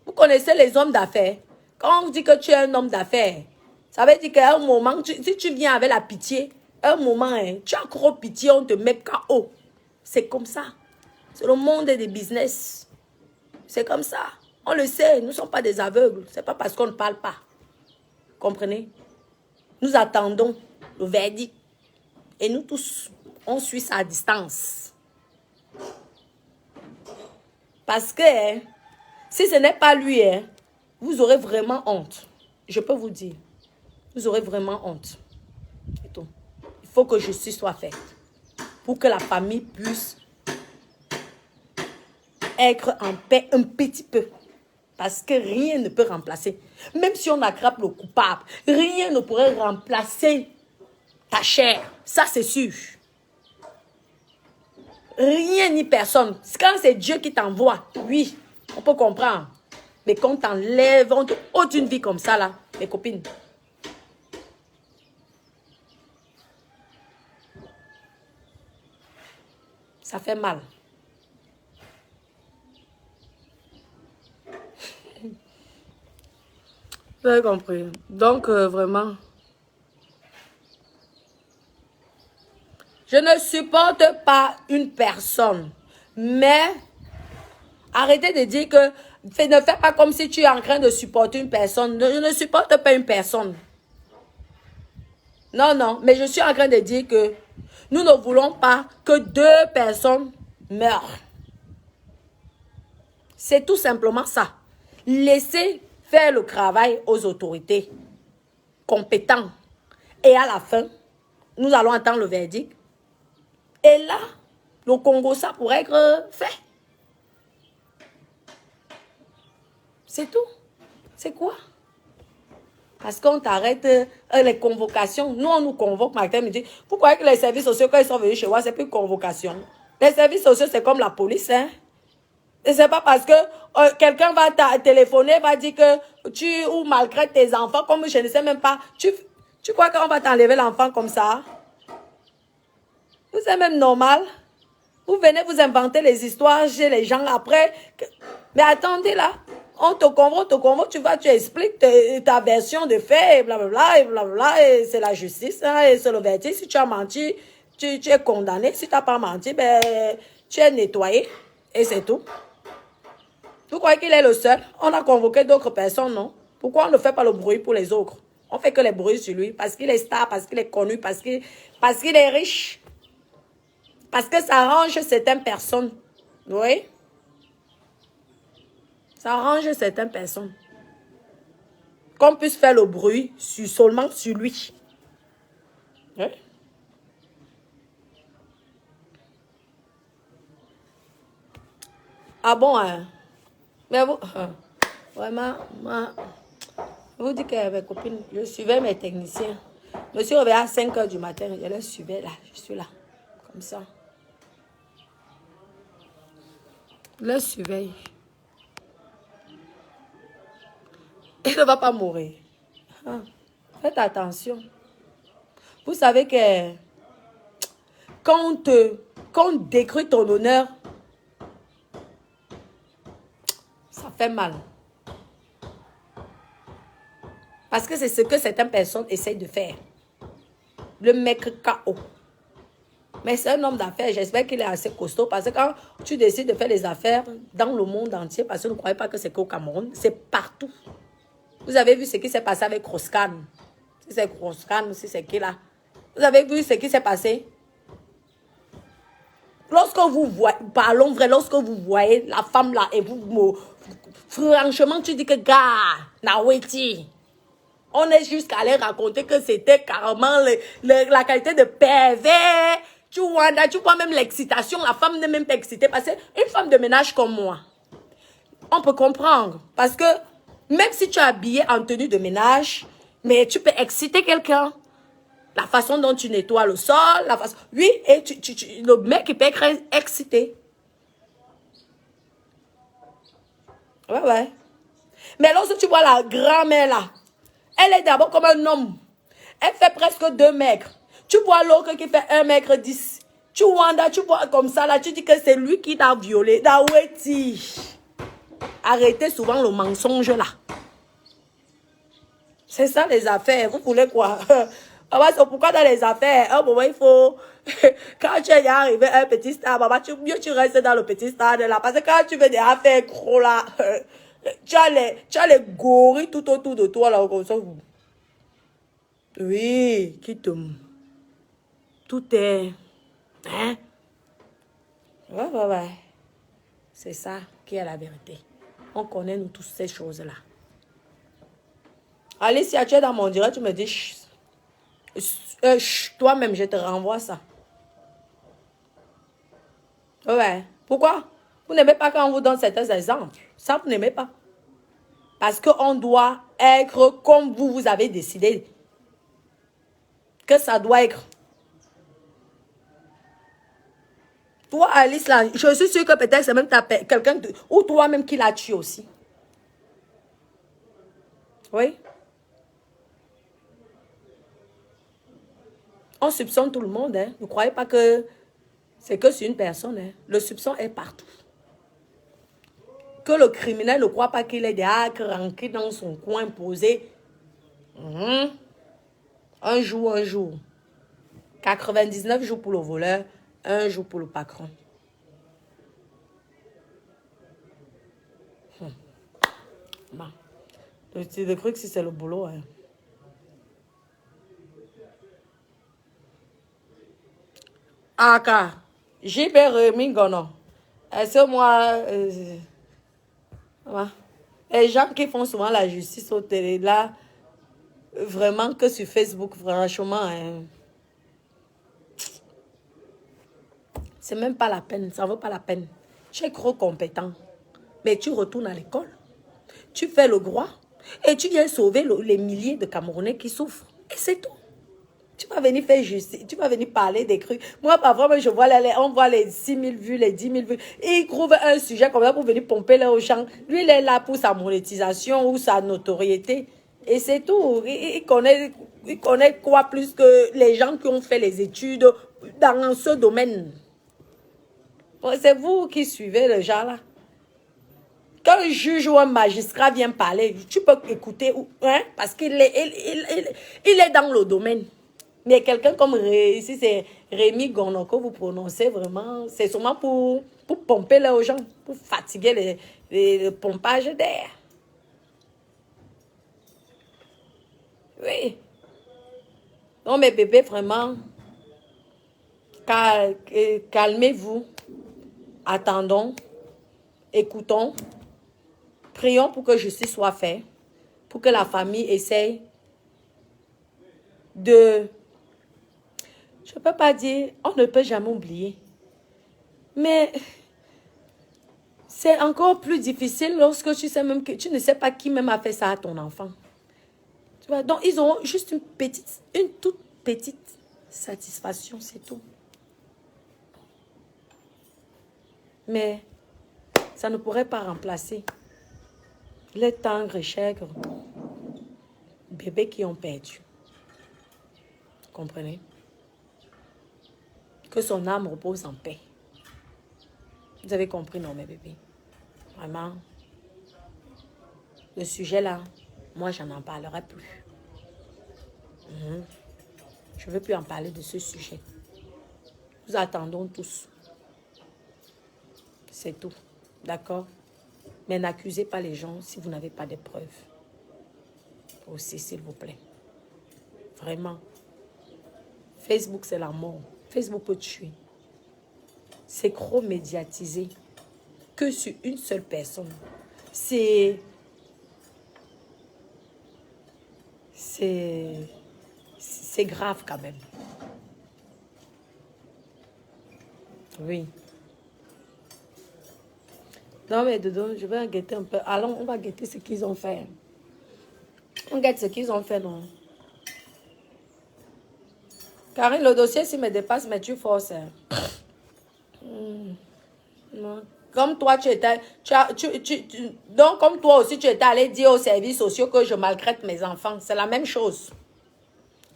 Vous connaissez les hommes d'affaires. Quand on dit que tu es un homme d'affaires, ça veut dire qu'à un moment, si tu viens avec la pitié, un moment, hein, tu as trop pitié, on te met KO. C'est comme ça. C'est le monde des business. C'est comme ça. On le sait, nous ne sommes pas des aveugles. Ce n'est pas parce qu'on ne parle pas. Comprenez? Nous attendons le verdict. Et nous tous, on suit ça à distance. Parce que hein, si ce n'est pas lui, hein, vous aurez vraiment honte. Je peux vous dire. Vous aurez vraiment honte. C'est tout. Il faut que justice soit faite. Pour que la famille puisse être en paix un petit peu. Parce que rien ne peut remplacer. Même si on attrape le coupable, rien ne pourrait remplacer ta chair. Ça, c'est sûr. Rien ni personne. Quand c'est Dieu qui t'envoie, oui, on peut comprendre. Mais quand on t'enlève, on te ôte une vie comme ça, là, mes copines. Ça fait mal. Vous avez compris. Donc, vraiment, je ne supporte pas une personne. Mais, arrêtez de dire que ne fais pas comme si tu es en train de supporter une personne. Je ne supporte pas une personne. Non, mais je suis en train de dire que nous ne voulons pas que 2 personnes meurent. C'est tout simplement ça. Laissez faire le travail aux autorités compétentes. Et à la fin, nous allons entendre le verdict. Et là, le Congo, ça pourrait être fait. C'est tout. C'est quoi? Parce qu'on t'arrête les convocations. Nous, on nous convoque. Martin me dit, vous croyez que les services sociaux, quand ils sont venus chez moi, c'est plus convocation. Les services sociaux, c'est comme la police. Hein? Et c'est pas parce que quelqu'un va téléphoner, va dire que tu ou malgré tes enfants, comme je ne sais même pas. Tu crois qu'on va t'enlever l'enfant comme ça? Vous êtes même normal. Vous venez vous inventer les histoires chez les gens après. Mais attendez là. On te convoque, tu expliques ta version de fait, et blablabla, et c'est la justice, hein, et c'est le verdict. Si tu as menti, tu es condamné. Si tu n'as pas menti, ben, tu es nettoyé, et c'est tout. Vous croyez qu'il est le seul? On a convoqué d'autres personnes, non? Pourquoi on ne fait pas le bruit pour les autres? On fait que les bruits sur lui, parce qu'il est star, parce qu'il est connu, parce qu'il est riche. Parce que ça arrange certaines personnes. Oui? Ça arrange certaines personnes. Qu'on puisse faire le bruit seulement sur lui. Oui? Ah bon, hein? Mais vous, vraiment, Je vous dis que mes copines, je suivais mes techniciens. Je me suis réveillée à 5 h du matin. Je les suivais là. Je suis là. Comme ça. Je les surveille. Il ne va pas mourir. Ah, faites attention. Vous savez que quand on détruit ton honneur, ça fait mal. Parce que c'est ce que certaines personnes essayent de faire. Le mec KO. Mais c'est un homme d'affaires. J'espère qu'il est assez costaud. Parce que quand tu décides de faire les affaires dans le monde entier, parce que ne croyez pas que c'est qu'au Cameroun, c'est partout. Vous avez vu ce qui s'est passé avec Roscan. Si c'est Roscan, si c'est qui là. Vous avez vu ce qui s'est passé? Lorsque vous voyez, parlons vrai, lorsque vous voyez la femme là et vous, franchement, tu dis que gars, Naweti, on est jusqu'à aller raconter que c'était carrément la qualité de pervers. Tu vois même l'excitation, la femme n'est même pas excitée. Parce qu'une femme de ménage comme moi, on peut comprendre. Parce que même si tu es habillé en tenue de ménage, mais tu peux exciter quelqu'un. La façon dont tu nettoies le sol, la façon... Oui, et le mec, il peut être excité. Ouais. Mais lorsque tu vois la grand-mère là, elle est d'abord comme un homme. Elle fait presque 2 mètres. Tu vois l'autre qui fait 1,10 m. Tu vois comme ça là, tu dis que c'est lui qui t'a violé. Arrêtez souvent le mensonge là. C'est ça les affaires. Vous voulez quoi? Pourquoi dans les affaires, il faut... Quand tu es arrivé à un petit stade, mieux tu restes dans le petit stade là. Parce que quand tu veux des affaires gros là, tu as les gorilles tout autour de toi là. Comme ça. Oui, quitte. Tout est... Hein? Ouais. C'est ça qui est la vérité. On connaît nous tous ces choses-là. Alicia, tu es dans mon direct, tu me dis... toi-même, je te renvoie ça. Ouais. Pourquoi? Vous n'aimez pas quand on vous donne certains exemples. Ça, vous n'aimez pas. Parce qu'on doit être comme vous avez décidé. Que ça doit être. Toi, Alice, là, je suis sûre que peut-être c'est même quelqu'un ou toi-même qui l'a tué aussi. Oui. On soupçonne tout le monde. Hein. Ne croyez pas que c'est que sur une personne. Hein. Le soupçon est partout. Que le criminel ne croit pas qu'il est derrière, ranqué dans son coin, posé. Un jour. 99 jours pour le voleur, 1 jour pour le patron. Bon. Je crois que c'est le boulot. Hein. Aka, JB Rémi Gono. Est-ce que moi... les gens qui font souvent la justice au télé, là, vraiment que sur Facebook, franchement, hein, c'est même pas la peine, ça vaut pas la peine. Tu es trop compétent, mais tu retournes à l'école, tu fais le droit et tu viens sauver les milliers de Camerounais qui souffrent. Et c'est tout. Tu vas venir faire justice, tu vas venir parler des trucs. Moi, parfois, je vois on voit les 6 000 vues, les 10 000 vues. Et ils trouvent un sujet comme ça pour venir pomper là au champ. Lui, il est là pour sa monétisation ou sa notoriété. Et c'est tout. Il connaît quoi plus que les gens qui ont fait les études dans ce domaine. C'est vous qui suivez le genre là. Quand un juge ou un magistrat vient parler, tu peux écouter, hein, parce qu'il est dans le domaine. Mais quelqu'un comme ici, c'est Rémi Gono que vous prononcez vraiment, c'est sûrement pour pomper là aux gens, pour fatiguer le pompage d'air. Oui. Donc mes bébés, vraiment, calmez-vous, attendons, écoutons, prions pour que justice soit faite, pour que la famille essaye de... Je ne peux pas dire, on ne peut jamais oublier. Mais c'est encore plus difficile lorsque tu sais même que tu ne sais pas qui même a fait ça à ton enfant. Tu vois, donc ils auront juste une toute petite satisfaction, c'est tout. Mais ça ne pourrait pas remplacer les tendres et chègres bébés qui ont perdu. Vous comprenez? Que son âme repose en paix. Vous avez compris, non, mes bébés? Vraiment, le sujet là, moi, je n'en parlerai plus. Je ne veux plus en parler de ce sujet. Nous attendons tous. C'est tout. D'accord? Mais n'accusez pas les gens si vous n'avez pas de preuves. Aussi, s'il vous plaît. Vraiment. Facebook, c'est la mort. Facebook peut tuer. C'est trop médiatisé. Que sur une seule personne. C'est grave quand même. Oui. Non, mais dedans, je vais en guetter un peu. Allons, on va guetter ce qu'ils ont fait. On guette ce qu'ils ont fait, non? Karine, le dossier, s'il me dépasse, mais tu forces. Non. Comme toi, donc, comme toi aussi, tu étais allé dire aux services sociaux que je maltraite mes enfants. C'est la même chose.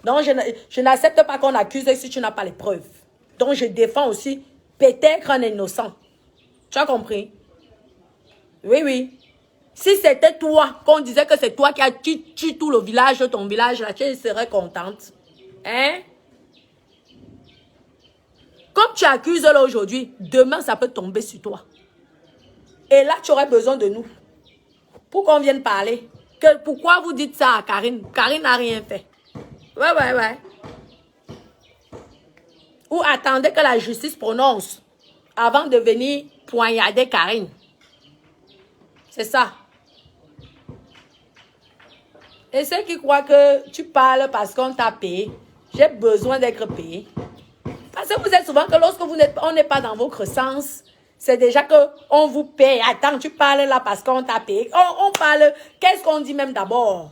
Donc, je n'accepte pas qu'on accuse si tu n'as pas les preuves. Donc, je défends aussi peut-être un innocent. Tu as compris? Oui, oui. Si c'était toi, qu'on disait que c'est toi qui as tué tout le village, ton village, là, tu serais contente. Hein? Comme tu accuses là aujourd'hui, demain, ça peut tomber sur toi. Et là, tu aurais besoin de nous. Pour qu'on vienne parler. Pourquoi vous dites ça à Karine? Karine n'a rien fait. Ouais. Ou attendez que la justice prononce avant de venir poignarder Karine. C'est ça. Et ceux qui croient que tu parles parce qu'on t'a payé, j'ai besoin d'être payé. Parce que vous êtes souvent que lorsque on n'est pas dans votre sens, c'est déjà qu'on vous paye. Attends, tu parles là parce qu'on t'a payé. On parle, qu'est-ce qu'on dit même d'abord?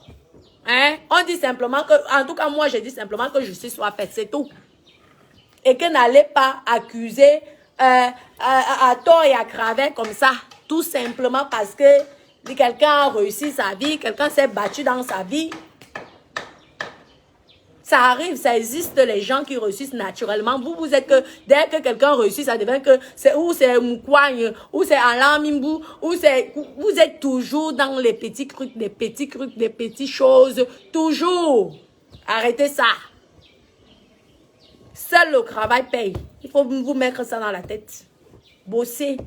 Hein? On dit simplement que, en tout cas moi je dis simplement que justice soit faite, c'est tout. Et que n'allez pas accuser à tort et à travers comme ça. Tout simplement parce que quelqu'un a réussi sa vie, quelqu'un s'est battu dans sa vie. Ça arrive, ça existe les gens qui réussissent naturellement. Vous êtes que, dès que quelqu'un réussit, ça devient que c'est Moukouagne, ou c'est Alain Mimbou, vous êtes toujours dans les petits trucs, des petites choses. Toujours. Arrêtez ça. Seul le travail paye. Il faut vous mettre ça dans la tête. Bosser.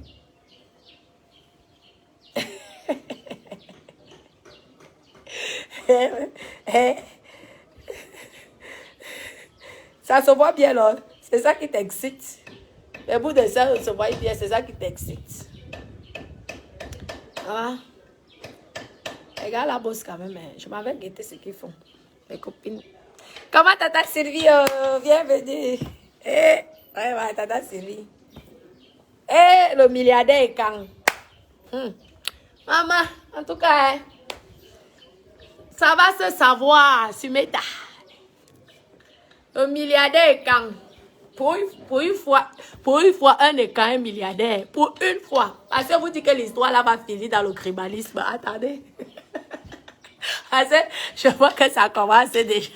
Ça se voit bien là. C'est ça qui t'excite. Le bout de ça, se voit bien, c'est ça qui t'excite. Ah. Regarde la bosse quand même. Je m'avais guetté ce qu'ils font. Mes copines. Comment tata Sylvie? Bienvenue. Ouais, tata Sylvie. Le milliardaire est quand? Maman, en tout cas, ça va se savoir, Sumeta. Le milliardaire est quand? Pour une fois, un est quand un milliardaire. Pour une fois. Parce que vous dites que l'histoire là va finir dans le tribalisme. Attendez. Parce que je vois que ça commence déjà.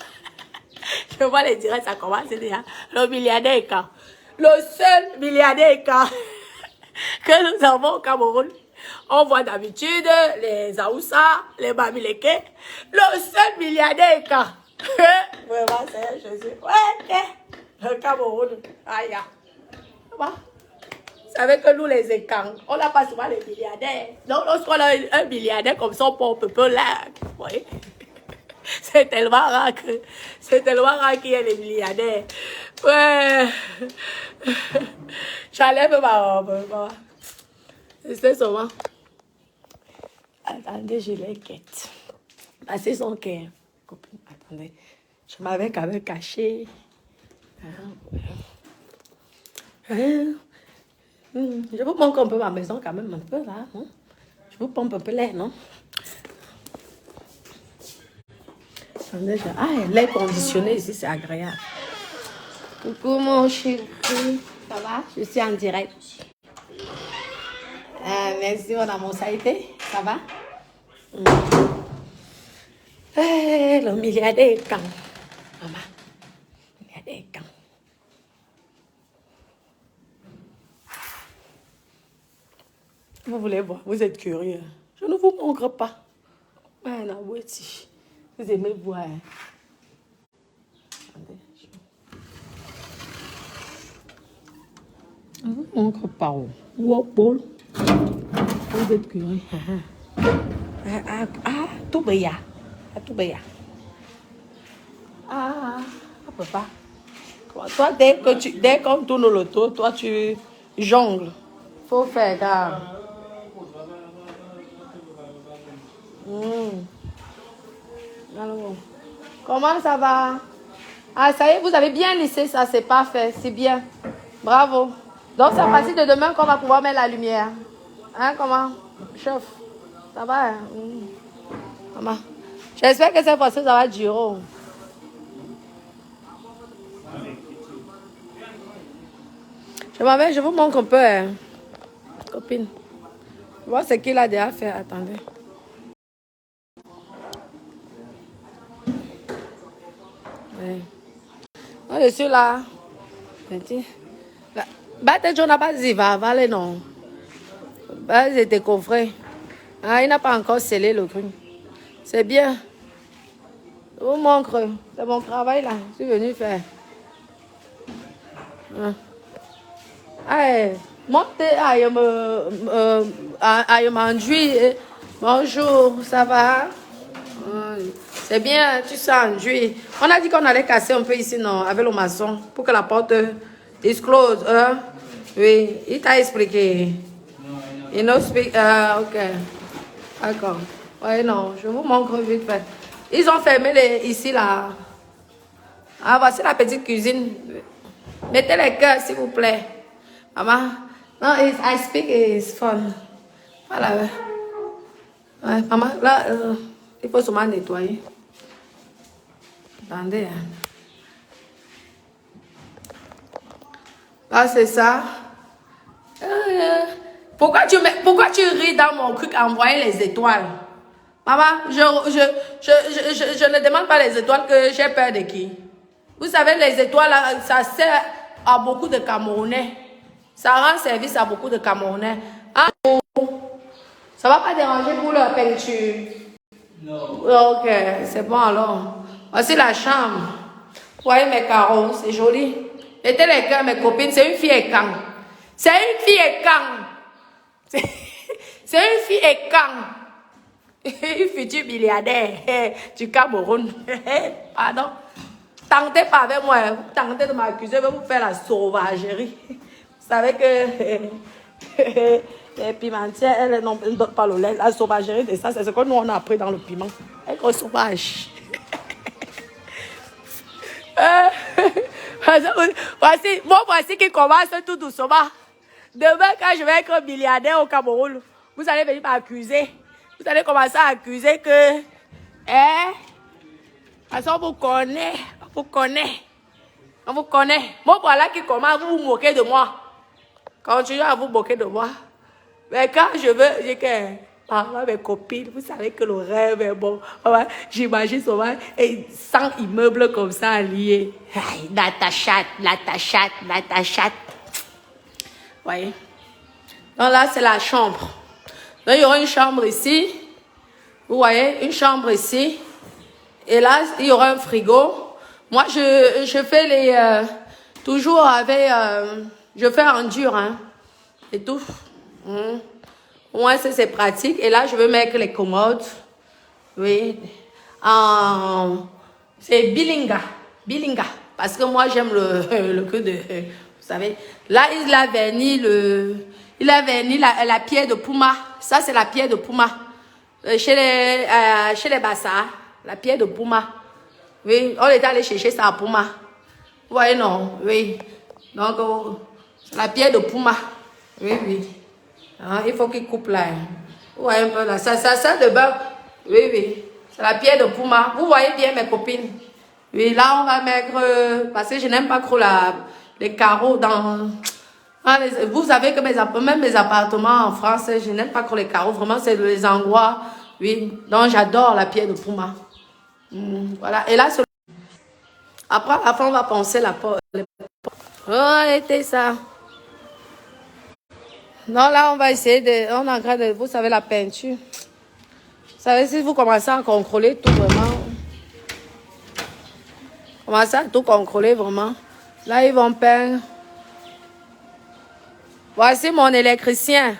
Je vois les directs, ça commence déjà. Le milliardaire est quand? Le seul milliardaire est quand? Que nous avons au Cameroun. On voit d'habitude les Aoussa, les Bamileke. Le seul milliardaire est quand? Vraiment, c'est Jésus. Ouais, le Cameroun. Aïe. Vous savez que nous, les écans, on n'a pas souvent les milliardaires. Donc, lorsqu'on a un milliardaire comme ça, on peut là. Vous voyez? C'est tellement rare qu'il y ait les milliardaires. Ouais. J'enlève ma robe. C'est souvent. Attendez, je l'inquiète. C'est son cœur. Attendez. Je m'avais quand même caché. Je vous pompe un peu ma maison quand même, un peu là. Hein? Je vous pompe un peu l'air, non? Ah, l'air conditionné ici, c'est agréable. Coucou mon chéri. Ça va? Je suis en direct. Merci mon amour, ça a été? Ça va? Le milliardaire est quand? Maman, le milliardaire est quand? Vous voulez voir? Vous êtes curieux. Je ne vous montre pas. Vous aimez voir. Je ne vous montre pas. Vous êtes curieux. Tout béa. Tout béa. Papa. Toi, dès qu'on tourne le tour, toi, tu jongles. Faut faire gaffe. Alors, comment ça va? Ah, ça y est, vous avez bien lissé ça, c'est parfait, c'est bien. Bravo. Donc, c'est à partir de demain qu'on va pouvoir mettre la lumière. Hein, comment? Chef, ça va? Hein? Maman, j'espère que cette fois-ci, ça va durer. Je vous montre un peu, hein. Copine. Voir ce qu'il a déjà fait. Attendez. Oui. Moi, je suis là. Peut-être n'a pas dit, va aller, non. J'étais coffré. Il n'a pas encore scellé le truc. C'est bien. Je vous montre. C'est mon travail, là. Je suis venu faire. Montez, m'enduit. Bonjour, ça va? C'est bien, tu sens enduit. On a dit qu'on allait casser un peu ici, non, avec le maçon, pour que la porte disclose. Oui, il t'a expliqué. You know, speak, ok. D'accord. Oui, non, je vous montre vite fait. Ils ont fermé ici, là. Ah, voici la petite cuisine. Mettez les cœurs, s'il vous plaît. Maman, non, I speak is fun. Voilà. Ouais, maman, là, il faut seulement nettoyer. Attendez. Hein. Là, c'est ça. Pourquoi tu ris dans mon truc à envoyer les étoiles? Maman, je ne demande pas les étoiles, que j'ai peur de qui. Vous savez, les étoiles, ça sert à beaucoup de Camerounais. Ça rend service à beaucoup de Camerounais. Ah, ça ne va pas déranger pour leur peinture? Non. Ok, c'est bon alors. Voici la chambre. Vous voyez mes carreaux, c'est joli. Mettez les cœurs, mes copines, c'est une fille écang. C'est une fille écang. C'est une fille écang. Une future milliardaire du Cameroun. Pardon. Tentez pas avec moi. Tentez de m'accuser, je vais vous faire la sauvagerie. Vous savez que les pimentières, elles ne donnent pas le lait. La sauvagerie de ça, c'est ce que nous on a appris dans le piment. Elle est sauvage. Voici qui commence tout doucement. Demain, quand je vais être milliardaire au Cameroun, vous allez venir m'accuser. Vous allez commencer à accuser que... parce qu'on vous connaît. On vous connaît. On vous connaît. Moi, voilà qui commence, vous vous moquez de moi. Continuez à vous moquer de moi. Mais quand je veux, j'ai que... Parler mes copines, vous savez que le rêve est bon. J'imagine souvent 100 immeubles comme ça liés. La tachat. Voyez. Donc là, c'est la chambre. Donc, il y aura une chambre ici. Vous voyez, une chambre ici. Et là, il y aura un frigo. Moi, je fais les... toujours avec... je fais en dur, hein. Et tout. Moi, c'est pratique. Et là, je veux mettre les commodes. Oui. C'est bilinga. Parce que moi, j'aime le cul de... Vous savez. Là, il a verni la pierre de Puma. Ça, c'est la pierre de Puma. Chez les Bassards. La pierre de Puma. Oui, on est allé chercher ça à Puma. Vous voyez, non? Oui. Donc, c'est la pierre de Puma. Oui. Il faut qu'il coupe là. Vous voyez un peu là. Ça de bain. Oui. C'est la pierre de Puma. Vous voyez bien mes copines. Oui, là on va mettre... parce que je n'aime pas trop les carreaux dans... vous savez que même mes appartements en France, je n'aime pas trop les carreaux. Vraiment, c'est les endroits... Oui, donc j'adore la pierre de Puma. Voilà, et là, après, à la fin, on va penser la porte. Oh, était ça. Non, là, on va essayer de... On est en train de... Vous savez, la peinture. Vous savez, si vous commencez à contrôler tout vraiment... Commencez à tout contrôler vraiment. Là, ils vont peindre. Voici mon électricien.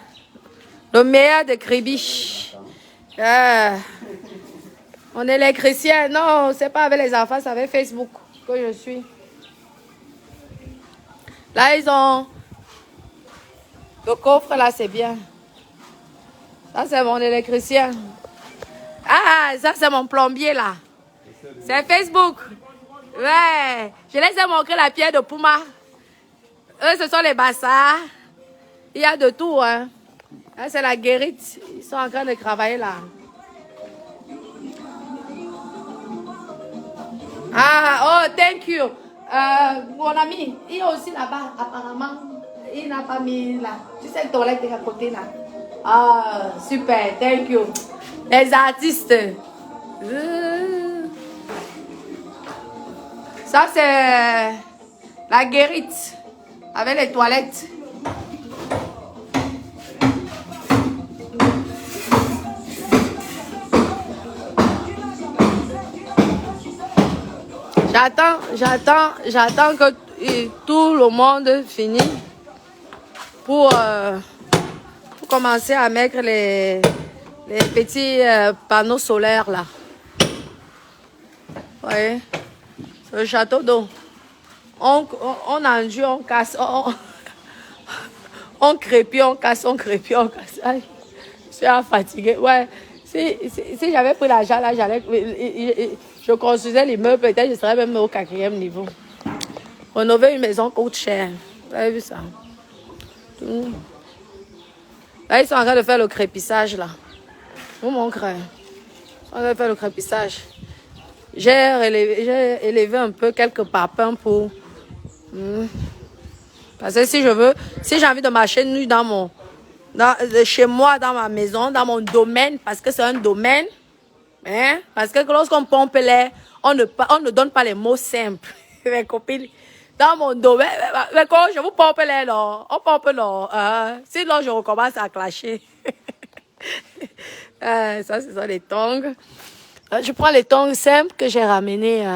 Le meilleur de Kribiche. Mon électricien. Non, c'est pas avec les enfants, c'est avec Facebook que je suis. Là, ils ont... Le coffre, là, c'est bien. Ça, c'est mon électricien. Ah, ça, c'est mon plombier, là. C'est Facebook. Ouais. Je les ai montré la pierre de Puma. Eux, ce sont les bassards. Il y a de tout, hein. Là, c'est la guérite. Ils sont en train de travailler, là. Ah, oh, thank you. Mon ami, il y a aussi là-bas, apparemment. Il n'a pas mis là. Tu sais, le toilette est à côté, là. Ah, super, thank you. Les artistes. Ça, c'est la guérite avec les toilettes. J'attends que tout le monde finisse pour commencer à mettre les petits panneaux solaires là. Vous voyez? Le château d'eau. On enduit, on casse, on crépit, on casse, on crépit, on casse. Aïe, je suis fatiguée. Ouais. Si j'avais pris l'argent là, je construisais l'immeuble, peut-être je serais même au 4e niveau. Rénover une maison coûte cher. Vous avez vu ça? Là, ils sont en train de faire le crépissage là. Vous montrez. Ils sont en train de faire le crépissage. J'ai élevé un peu quelques papins pour... Parce que si j'ai envie de marcher nu chez moi, dans ma maison, dans mon domaine, parce que c'est un domaine, hein, parce que lorsqu'on pompe l'air, on ne donne pas les mots simples. Mes copines, dans mon domaine, mais quand je vous pompe l'air, on pompe là. Sinon, je recommence à clasher. Ça, ce sont les tongs. Je prends les tongs simples que j'ai ramenés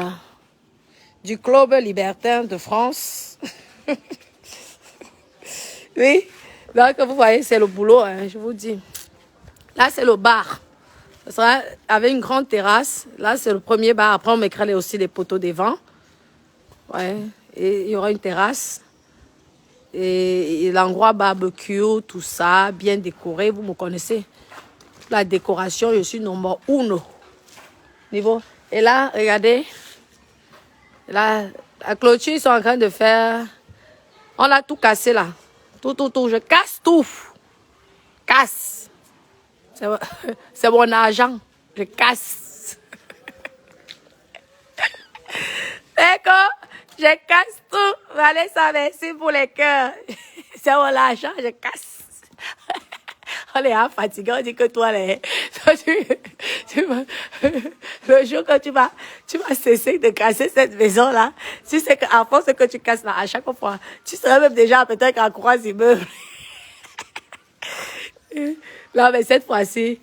du Club Libertin de France. Oui, là que vous voyez, c'est le boulot, hein, je vous dis. Là, c'est le bar. Ça sera avec une grande terrasse. Là, c'est le premier bar. Après, on mettra aussi les poteaux devant. Ouais, et il y aura une terrasse. Et l'endroit barbecue, tout ça, bien décoré. Vous me connaissez. La décoration, je suis numéro 1. Niveau. Et là, regardez. Là, la clôture, ils sont en train de faire... On a tout cassé là. Tout. Je casse tout. Casse. C'est mon argent. Je casse. D'accord? Je casse tout. Allez, ça, merci pour les cœurs. C'est mon argent, je casse. On est fatigué, on dit que toi, le jour que tu vas cesser de casser cette maison-là, tu sais qu'à force que tu casses là, à chaque fois, tu serais même déjà peut-être en croix immeuble. Non, mais cette fois-ci,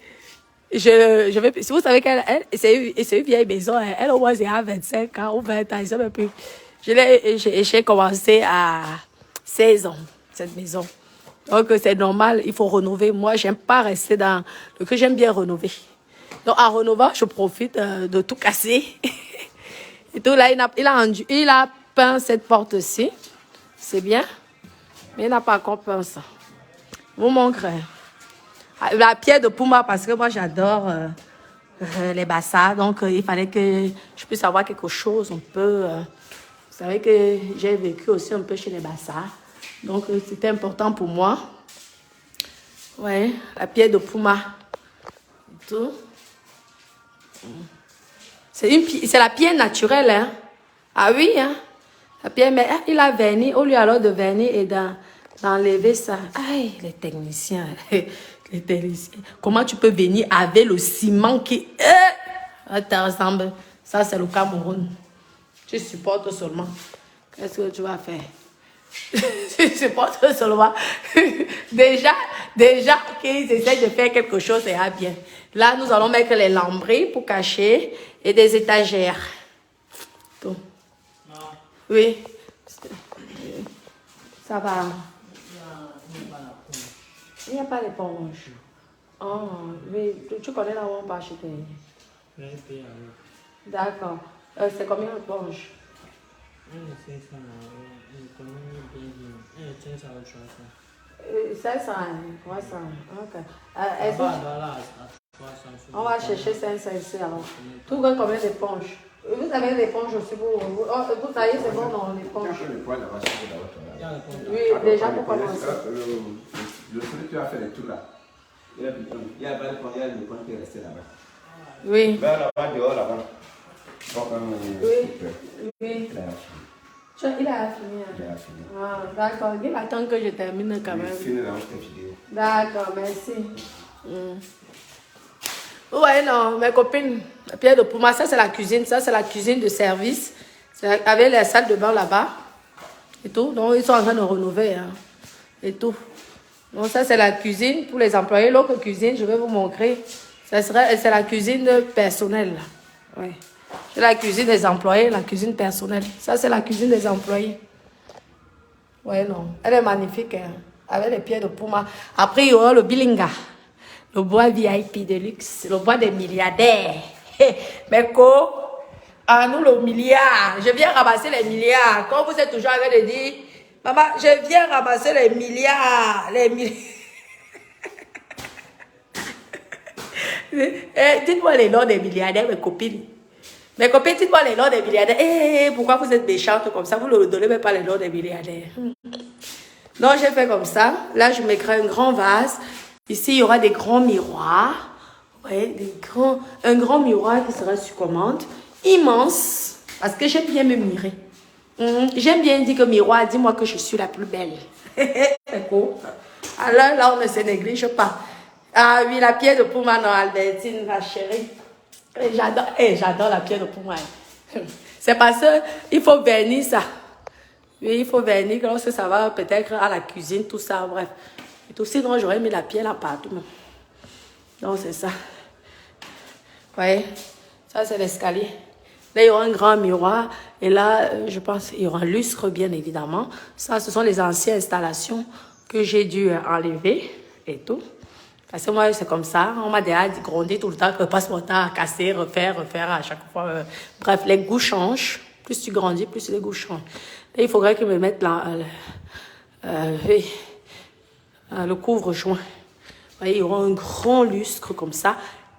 je vais, si vous savez qu'elle, c'est une vieille maison, elle au moins, c'est à 25 ans ou 20 ans, je sais même plus. J'ai commencé à 16 ans, cette maison. Donc, c'est normal, il faut rénover. Moi, j'aime pas rester dans le que j'aime bien rénover. Donc, en rénovant, je profite de tout casser. Et tout, là, il a peint cette porte-ci. C'est bien. Mais il n'a pas encore peint ça. Vous montrez. La pierre de Puma, parce que moi, j'adore les bassards. Donc, il fallait que je puisse avoir quelque chose un peu... vous savez que j'ai vécu aussi un peu chez les bassards. Donc, c'était important pour moi. Ouais, la pierre de Puma. Tout. C'est la pierre naturelle, hein. Ah oui, hein. La pierre, mais il a verni, au lieu alors de vernir et d'enlever ça. Aïe, les techniciens. Les techniciens. Comment tu peux venir avec le ciment qui... Attends, ça c'est le Cameroun. Tu supportes seulement. Qu'est-ce que tu vas faire? Tu supportes seulement. déjà qu'ils essaient de faire quelque chose, c'est bien. Là, nous allons mettre les lambris pour cacher et des étagères. Tout. Oui. Ça va. Il n'y a pas d'éponge. Oh, oui. Tu connais là où on peut acheter? D'accord. C'est combien d'éponges? 500, 300. Ok. On va chercher 500 ici alors. Tout le monde combien d'éponges? Vous avez des éponges aussi pour vous. Vous savez, c'est bon, non, l'éponge. Oui, déjà pour commencer. Le celui qui a fait les tours là. Il y a pas de l'éponge qui est resté là-bas. Oui. Là-bas, dehors, là-bas. Oui. Oui. Il a fini. Ah, d'accord. Il attend que je termine quand même. D'accord, merci. Ouais, non, mes copines, Pierre de Pouma, ça c'est la cuisine. Ça c'est la cuisine de service. Avec les salles de bain là-bas. Et tout. Donc ils sont en train de rénover. Hein, et tout. Donc ça c'est la cuisine pour les employés. L'autre cuisine, je vais vous montrer. C'est la cuisine personnelle. Oui. C'est la cuisine des employés, la cuisine personnelle. Ça, c'est la cuisine des employés. Ouais, non. Elle est magnifique, hein, avec les pieds de Puma. Après, il y aura le Bilinga. Le bois VIP de luxe. Le bois des milliardaires. Mais quoi? À nous, le milliard. Je viens ramasser les milliards. Quand vous êtes toujours en train de dire, maman, je viens ramasser les milliards. Les milliards. Dites-moi les noms des milliardaires, mes copines. Mes copines, dites-moi les noms des milliardaires. Pourquoi vous êtes méchantes comme ça? Vous ne donnez même pas les noms des milliardaires. Donc, j'ai fait comme ça. Là, je mettrai un grand vase. Ici, il y aura des grands miroirs. Ouais, un grand miroir qui sera sur commande. Immense. Parce que j'aime bien me mirer. J'aime bien dire que miroir, dis-moi que je suis la plus belle. C'est cool. Alors là, on ne se néglige pas. Ah oui, la pierre de Pouma, non, Albertine, ma chérie. J'adore la pierre de Pouma. C'est parce qu'il faut vernir ça. Oui, il faut vernir, lorsque ça va peut-être à la cuisine, tout ça, bref. Et tout, sinon, j'aurais mis la pierre là partout. Donc, c'est ça. Vous voyez, ça, c'est l'escalier. Là, il y aura un grand miroir. Et là, je pense qu'il y aura un lustre, bien évidemment. Ça, ce sont les anciennes installations que j'ai dû enlever et tout. Parce que moi, c'est comme ça. On m'a déjà grondé tout le temps que passe mon temps à casser, refaire à chaque fois. Bref, les goûts changent. Plus tu grandis, plus les goûts changent. Et il faudrait que je me mette là, le couvre-joint. Il y aura un grand lustre comme ça,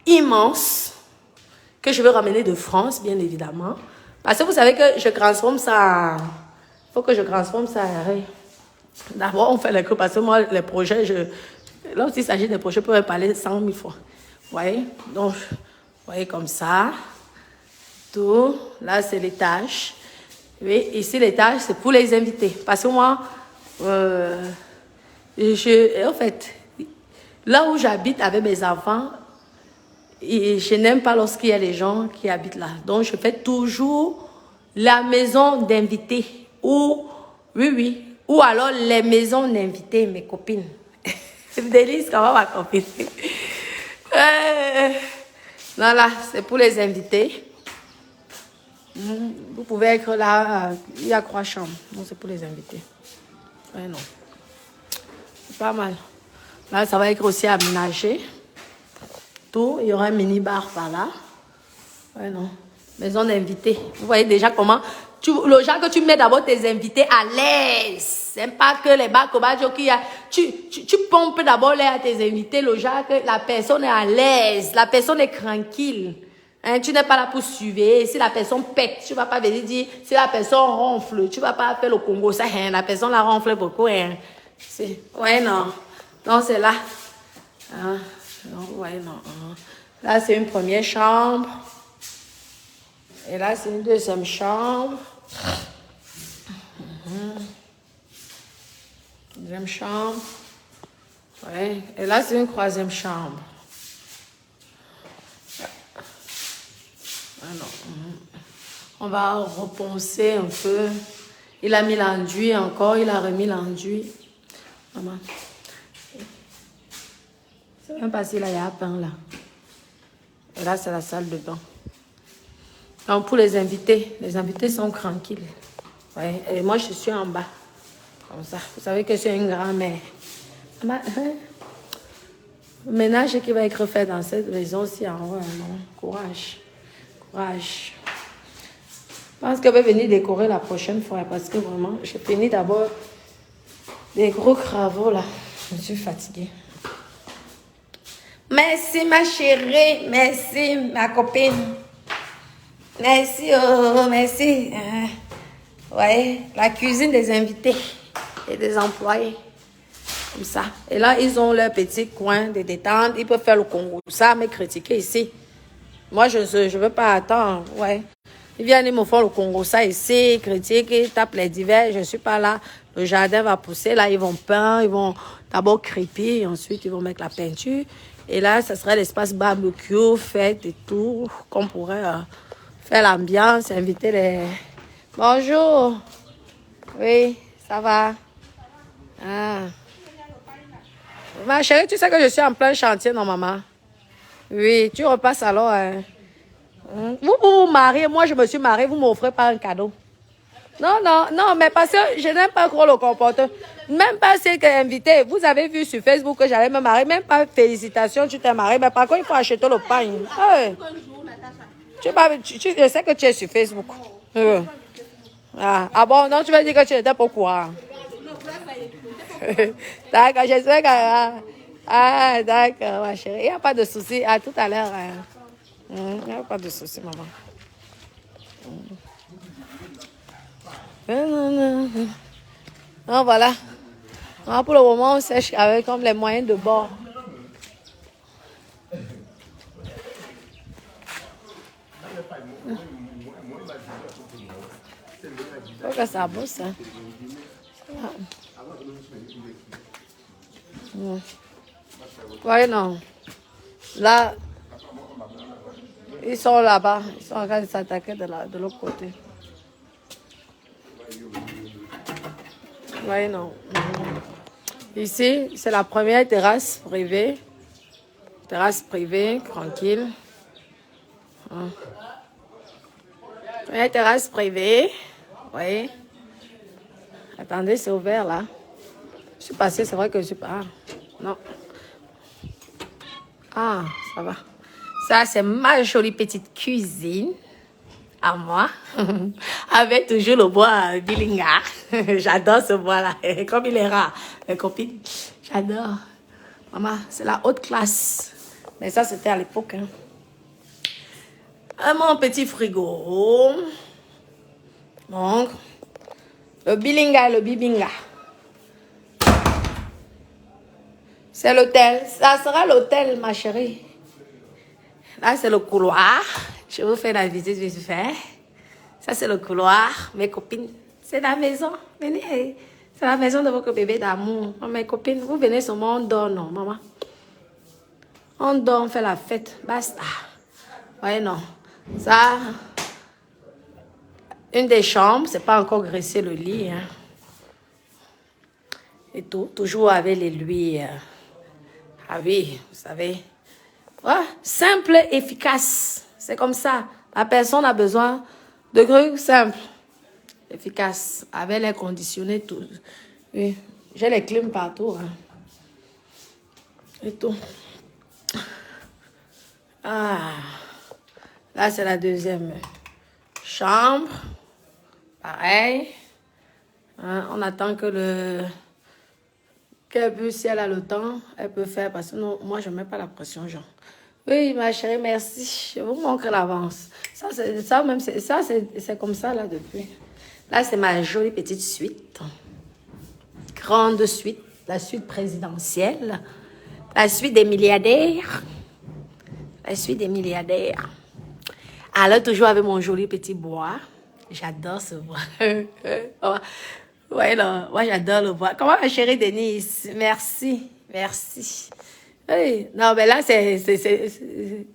immense, que je vais ramener de France, bien évidemment. Parce que vous savez que je transforme ça. Il faut que je transforme ça. D'abord, on fait les cours. Parce que moi, les projets, lorsqu'il s'agit des projets, je peux parler 100 000 fois. Vous voyez? Donc, vous voyez comme ça. Tout. Là, c'est l'étage. Oui, ici, l'étage, c'est pour les invités. Parce que moi, en fait, là où j'habite avec mes enfants, et je n'aime pas lorsqu'il y a les gens qui habitent là. Donc, je fais toujours la maison d'invités. Ou alors les maisons d'invités, mes copines. C'est une délice, comment ma copine. Non, là, c'est pour les invités. Vous pouvez être là, il y a 3 chambres. Donc, c'est pour les invités. Ouais, non. C'est pas mal. Là, ça va être aussi aménagé. Tout, il y aura un mini-bar par là. Ouais, non. Maison d'invités. Vous voyez déjà comment... le genre que tu mets d'abord tes invités à l'aise. C'est pas que les bars qui a... Tu pompes d'abord l'air à tes invités. Le genre que la personne est à l'aise. La personne est tranquille. Hein, tu n'es pas là pour suivre. Si la personne pète, tu ne vas pas venir dire... Si la personne ronfle, tu ne vas pas faire le Congo. Ça, hein, la personne la ronfle beaucoup. Hein. Ouais, non. Donc, c'est là. Ouais, non. Là, c'est une première chambre. Et là, c'est une deuxième chambre. Deuxième chambre. Ouais. Et là, c'est une troisième chambre. Alors, on va reponcer un peu. Il a mis l'enduit encore, il a remis l'enduit. Maman. C'est bien passé là, il y a un pain là. Et là, c'est la salle de bain. Donc, pour les invités sont tranquilles. Ouais. Et moi, je suis en bas. Comme ça. Vous savez que je suis une grand-mère. Le ménage qui va être fait dans cette maison aussi en haut. Non? Courage. Courage. Je pense qu'elle va venir décorer la prochaine fois parce que vraiment, j'ai fini d'abord des gros travaux là. Je suis fatiguée. Merci ma chérie. Merci ma copine. Merci, oh, merci. Ouais, la cuisine des invités et des employés. Comme ça. Et là, ils ont leur petit coin de détente. Ils peuvent faire le Congo. Ça, me critiquer ici. Moi, je ne veux pas attendre. Ouais. Ils viennent, ils me font le Congo. Ça ici, critiquent, ils tapent les divers. Je ne suis pas là. Le jardin va pousser. Là, ils vont peindre. Ils vont d'abord crêper. Ensuite, ils vont mettre la peinture. Et là, ça sera l'espace barbecue, fête et tout. Qu'on pourrait faire l'ambiance, inviter les... Bonjour. Oui, ça va. Ah. Ma chérie, tu sais que je suis en plein chantier, non, maman? Oui, tu repasses alors. Vous vous mariez, moi je me suis mariée, vous ne m'offrez pas un cadeau. Non, non, non, mais parce que je n'aime pas trop le comportement. Même pas celle qui est invitée. Vous avez vu sur Facebook que j'allais me marier, même pas félicitations, tu t'es mariée. Mais par contre, il faut acheter le pain. Hey. Je sais que tu es sur Facebook. Ah bon, non, tu vas dire que tu n'étais pas au courant. D'accord, j'espère que... Ah, d'accord, ma chérie. Il n'y a pas de souci. À tout à l'heure. Il n'y a pas de souci, maman. Non, voilà. Non, pour le moment, on sèche avec comme les moyens de bord. Faut que ça bosse, hein. Oui, non. Là, ils sont là-bas. Ils sont en train de s'attaquer de l'autre côté. Oui, non. Ici, c'est la première terrasse privée. Terrasse privée, tranquille. Première terrasse privée. Oui. Attendez, c'est ouvert là. Je suis passée, c'est vrai que je suis pas... Non. Ah, ça va. Ça, c'est ma jolie petite cuisine. À moi. Avec toujours le bois bilinga. J'adore ce bois-là. Comme il est rare. Mes copines, j'adore. Maman, c'est la haute classe. Mais ça, c'était à l'époque. Hein. Mon petit frigo. Donc, le bilinga et le bibinga. C'est l'hôtel. Ça sera l'hôtel, ma chérie. Là, c'est le couloir. Je vous fais la visite vite fait. Ça, c'est le couloir. Mes copines, c'est la maison. Venez. C'est la maison de votre bébé d'amour. Mes copines, vous venez seulement, on dort, non, maman? On dort, on fait la fête. Basta. Ouais, non. Ça, une des chambres, c'est pas encore graissé le lit. Hein. Et tout, toujours avec les luires. Ah oui, vous savez. Ouais, simple, efficace. C'est comme ça. La personne a besoin de trucs simples, efficaces, avec les conditionnés, tout. Oui, j'ai les clims partout. Hein. Et tout. Ah, là, c'est la deuxième chambre. Pareil. Hein, on attend que qu'elle puisse, si elle a le temps, elle peut faire. Parce que non, moi, je ne mets pas la pression, genre. Oui, ma chérie, merci. Je vous montre l'avance. C'est comme ça, là, depuis. Là, c'est ma jolie petite suite. Grande suite. La suite présidentielle. La suite des milliardaires. La suite des milliardaires. Alors, toujours avec mon joli petit bois. J'adore ce bois. Ouais, non, moi, j'adore le bois. Comment ma chérie Denise? Merci, merci. Oui, non, mais là, c'est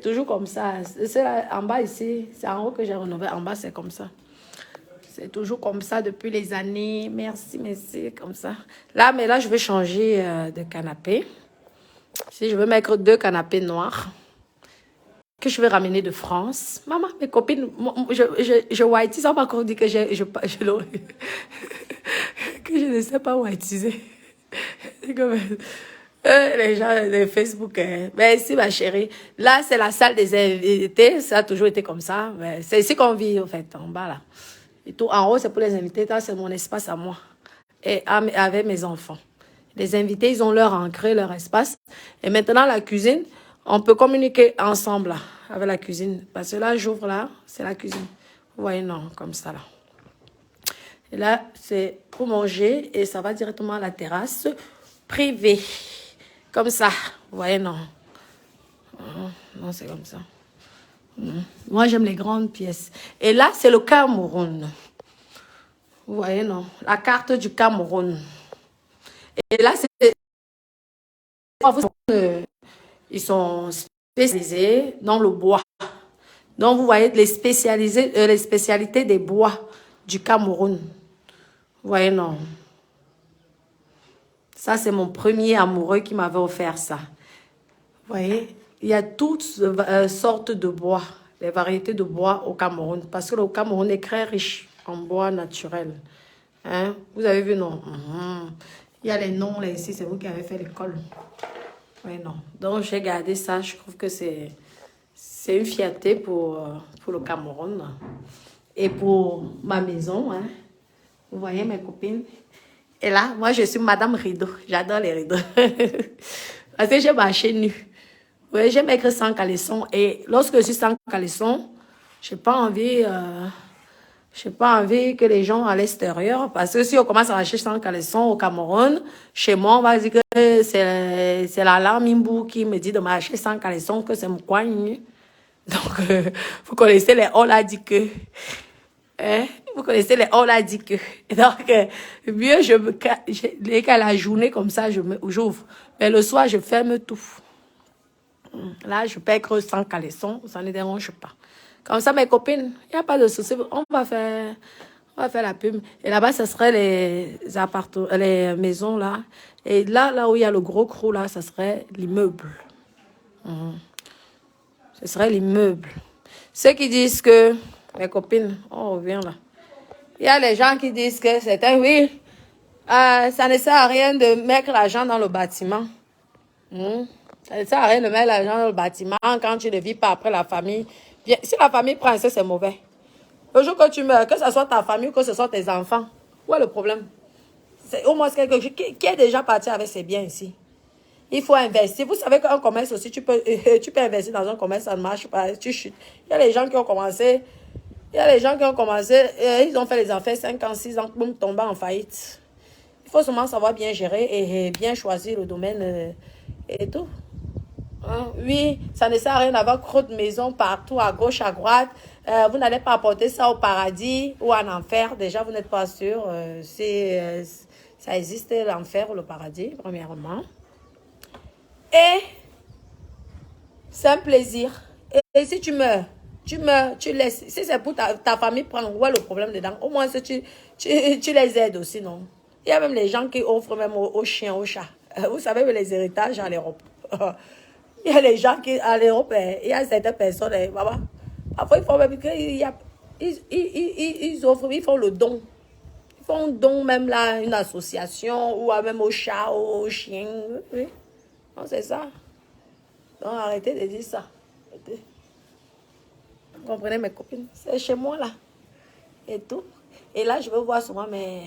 toujours comme ça. C'est là, en bas ici, c'est en haut que j'ai rénové. En bas, c'est comme ça. C'est toujours comme ça depuis les années. Merci, merci, comme ça. Là, mais là, je vais changer de canapé. Si je veux mettre 2 canapés noirs que je vais ramener de France. Maman, mes copines, je whitise. On m'a encore dit que que je ne sais pas whitiser. Les gens de Facebook. Mais ici, ma chérie, là, c'est la salle des invités. Ça a toujours été comme ça. C'est ici qu'on vit, en fait, en bas, là. Et tout, en haut, c'est pour les invités. Là, c'est mon espace à moi. Et avec mes enfants. Les invités, ils ont leur ancré, leur espace. Et maintenant, la cuisine, on peut communiquer ensemble, là, avec la cuisine. Parce que là, j'ouvre là, c'est la cuisine. Vous voyez, non, comme ça, là. Et là, c'est pour manger et ça va directement à la terrasse privée. Comme ça. Vous voyez, non. Non, c'est comme ça. Moi, j'aime les grandes pièces. Et là, c'est le Cameroun. Vous voyez, non? La carte du Cameroun. Et là, c'est... Ils sont spécialisés dans le bois. Donc, vous voyez les spécialités des bois du Cameroun. Vous voyez, non? Ça, c'est mon premier amoureux qui m'avait offert ça. Vous voyez? Il y a toutes sortes de bois, les variétés de bois au Cameroun. Parce que le Cameroun est très riche en bois naturel. Hein? Vous avez vu, non? Il y a les noms là ici, c'est vous qui avez fait l'école. Oui, non. Donc, j'ai gardé ça. Je trouve que c'est une fierté pour le Cameroun. Et pour ma maison. Hein? Vous voyez mes copines? Et là, moi, je suis Madame Rideau. J'adore les rideaux. Parce que j'ai marché nue. Oui, j'aime mettre sans caleçon. Et lorsque je suis sans caleçon, je n'ai pas envie que les gens à l'extérieur, parce que si on commence à marcher sans caleçon au Cameroun, chez moi, on va dire que c'est l'alarme Imbou qui me dit de marcher sans caleçon, que c'est mon coin. Donc, vous connaissez les Oladike. Hein? Vous connaissez les Oladike. Donc, mieux, dès qu'à la journée comme ça, j'ouvre. Mais le soir, je ferme tout. Là, je peux être sans caleçon, ça ne dérange pas. Comme ça, mes copines, il n'y a pas de souci. On va faire la pub. Et là-bas, ce serait les maisons, là. Et là où il y a le gros crou, là, ce serait l'immeuble. Ce serait l'immeuble. Ceux qui disent que, mes copines, on revient là. Il y a les gens qui disent que c'est ça ne sert à rien de mettre l'argent dans le bâtiment. Ça ne sert à rien de mettre l'argent dans le bâtiment quand tu ne vis pas après la famille. Bien, si la famille prend ça, c'est mauvais. Le jour que tu meurs, que ce soit ta famille ou que ce soit tes enfants, où est le problème? C'est au moins quelque chose qui est déjà parti avec ses biens ici. Il faut investir. Vous savez qu'un commerce aussi, tu peux investir dans un commerce, ça ne marche pas, tu chutes. Il y a les gens qui ont commencé, ils ont fait les affaires 5 ans, 6 ans, boum, tombent en faillite. Il faut seulement savoir bien gérer et bien choisir le domaine et tout. Hein? Oui, ça ne sert à rien d'avoir trop de maisons partout, à gauche, à droite. Vous n'allez pas apporter ça au paradis ou en enfer. Déjà, vous n'êtes pas sûr si ça existe, l'enfer ou le paradis, premièrement. Et c'est un plaisir. Et si tu meurs, tu laisses. Si c'est pour ta famille prendre, où est le problème dedans? Au moins, tu les aides aussi, non? Il y a même les gens qui offrent même aux chiens, aux chats. Vous savez, les héritages en Europe. Il y a les gens qui, à l'Europe, il y a certaines personnes, parfois, il faut même ils offrent, ils font le don. Ils font un don même là, une association, ou même aux chats, aux chiens. Oui. Non, c'est ça. Donc, arrêtez de dire ça. Arrêtez. Vous comprenez, mes copines? C'est chez moi, là. Et tout. Et là, je veux voir souvent mes...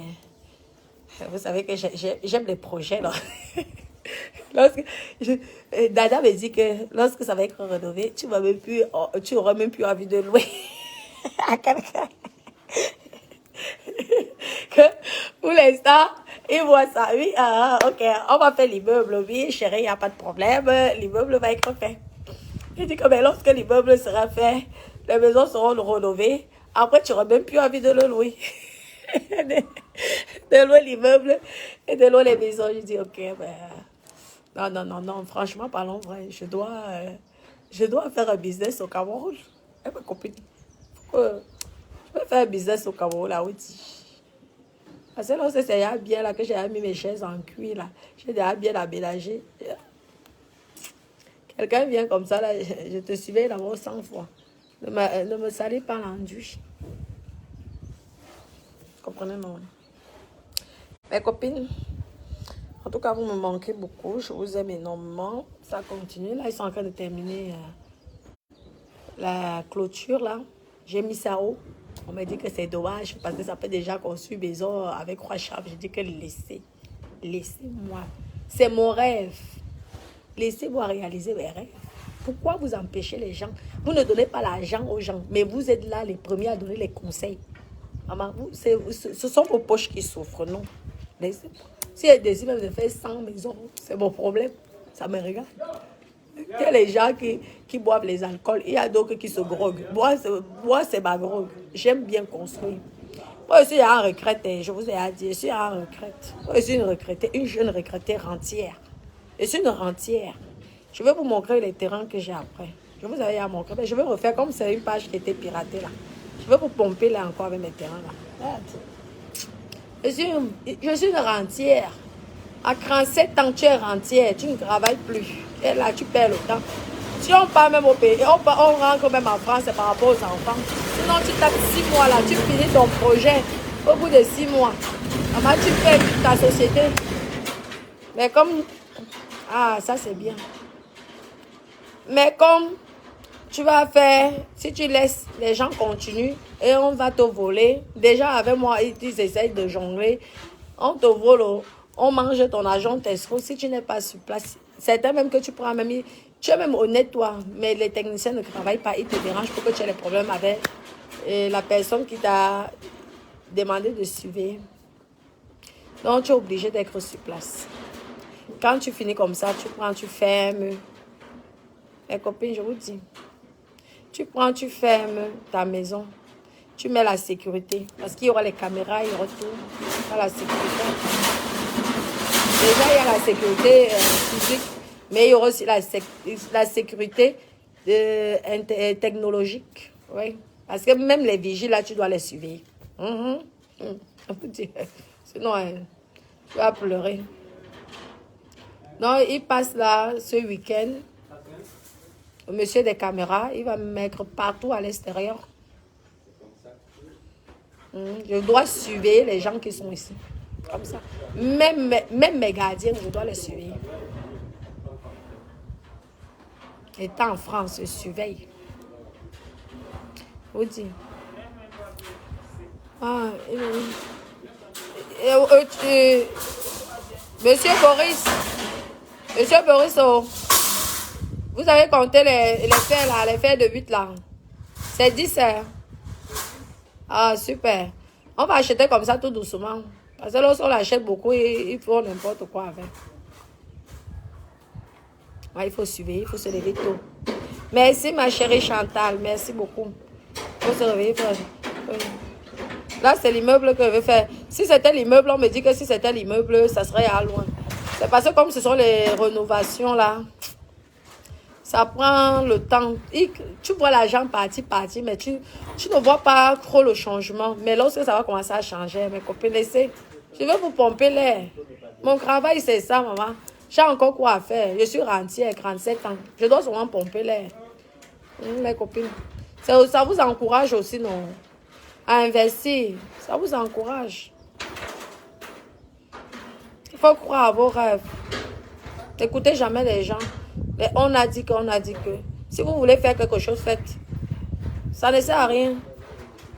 Vous savez que j'aime les projets, là. Dada me dit que lorsque ça va être rénové, tu auras même plus envie de louer à quelqu'un. Pour l'instant, il voit ça. Oui, ok, on va faire l'immeuble. Oui, chérie, il n'y a pas de problème. L'immeuble va être fait. Il dit que mais lorsque l'immeuble sera fait, Les maisons seront rénovées. Après, tu n'auras même plus envie de le louer. De louer l'immeuble et de louer les maisons. Je dis, ok, non, franchement, parlons vrai. Je dois faire un business au Cameroun. Et ma copine, je vais faire un business au Cameroun, là, oui. Parce que là, c'est déjà bien là que j'ai mis mes chaises en cuir, là. J'ai déjà bien aménagé. Quelqu'un vient comme ça, là, je te suivais d'abord 100 fois. Ne me salis pas l'enduit. Comprenez, non? Mes copines, en tout cas, vous me manquez beaucoup. Je vous aime énormément. Ça continue. Là, ils sont en train de terminer la clôture, là. J'ai mis ça haut. On m'a dit que c'est dommage parce que ça peut déjà construire maison avec 3 chambres. J'ai dit que laissez-moi. C'est mon rêve. Laissez-moi réaliser mes rêves. Pourquoi vous empêchez les gens? Vous ne donnez pas l'argent aux gens, mais vous êtes là les premiers à donner les conseils. Maman, ce sont vos poches qui souffrent, non? Si elle décide même de faire 100 maisons, c'est mon problème. Ça me regarde. Il y a les gens qui boivent les alcools. Il y a d'autres qui se groguent. Moi, c'est ma grogue. J'aime bien construire. Moi, je suis en retraite. Je vous ai dit, je suis en retraite. Moi, je suis une retraitée, une jeune retraitée rentière. Je suis une rentière. Je vais vous montrer les terrains que j'ai après. Je vous avais à montrer. Mais je vais refaire comme c'est une page qui était piratée là. Je vais vous pomper là encore avec mes terrains là. Je suis une rentière. À 37 ans, tu es rentière. Tu ne travailles plus. Et là, tu perds le temps. Si on part même au pays, on rentre même en France, c'est par rapport aux enfants. Sinon, tu tapes 6 mois là. Tu finis ton projet au bout de 6 mois. Maman, tu perds ta société. Mais comme... Ah, ça c'est bien. Mais comme tu vas faire, si tu laisses les gens continuer et on va te voler, déjà avec moi, ils essayent de jongler, on te vole, on mange ton argent, t'escrocs, si tu n'es pas sur place. Certains même que tu prends, même, tu es même honnête toi, mais les techniciens ne travaillent pas, ils te dérangent pour que tu aies des problèmes avec la personne qui t'a demandé de suivre. Donc tu es obligé d'être sur place. Quand tu finis comme ça, tu prends, tu fermes. Mes copines, je vous dis, tu prends, tu fermes ta maison. Tu mets la sécurité. Parce qu'il y aura les caméras, il y aura tout. Il y a la sécurité. Déjà, il y a la sécurité physique, mais il y aura aussi la sécurité technologique. Oui. Parce que même les vigiles, là, tu dois les suivre. Sinon, tu vas pleurer. Donc, il passe là ce week-end. Le monsieur des caméras, il va me mettre partout à l'extérieur. Je dois suivre les gens qui sont ici. Comme ça. Même mes gardiens, je dois les suivre. Étant en France, je surveille. Vous dites. Ah, Monsieur Boris. Monsieur Boris, vous avez compté les fers là, les fers de 8 là. C'est 10 hein? Ah, super. On va acheter comme ça tout doucement. Parce que lorsqu'on l'achète beaucoup, il faut n'importe quoi avec. Ouais, il faut suivre, il faut se lever tôt. Merci ma chérie Chantal, merci beaucoup. Il faut se réveiller. Là, c'est l'immeuble que je vais faire. Si c'était l'immeuble, on me dit que si c'était l'immeuble, ça serait à loin. C'est parce que comme ce sont les rénovations là, ça prend le temps. Tu vois l'argent partir, mais tu ne vois pas trop le changement. Mais lorsque ça va commencer à changer, mes copines, laissez. Je vais vous pomper l'air. Mon travail, c'est ça, maman. J'ai encore quoi à faire. Je suis rentière, 37 ans. Je dois souvent pomper l'air. Mes copines. Ça vous encourage aussi, non? À investir. Ça vous encourage. Il faut croire à vos rêves. N'écoutez jamais les gens. Mais on a dit qu'on a dit que. Si vous voulez faire quelque chose, faites. Ça ne sert à rien.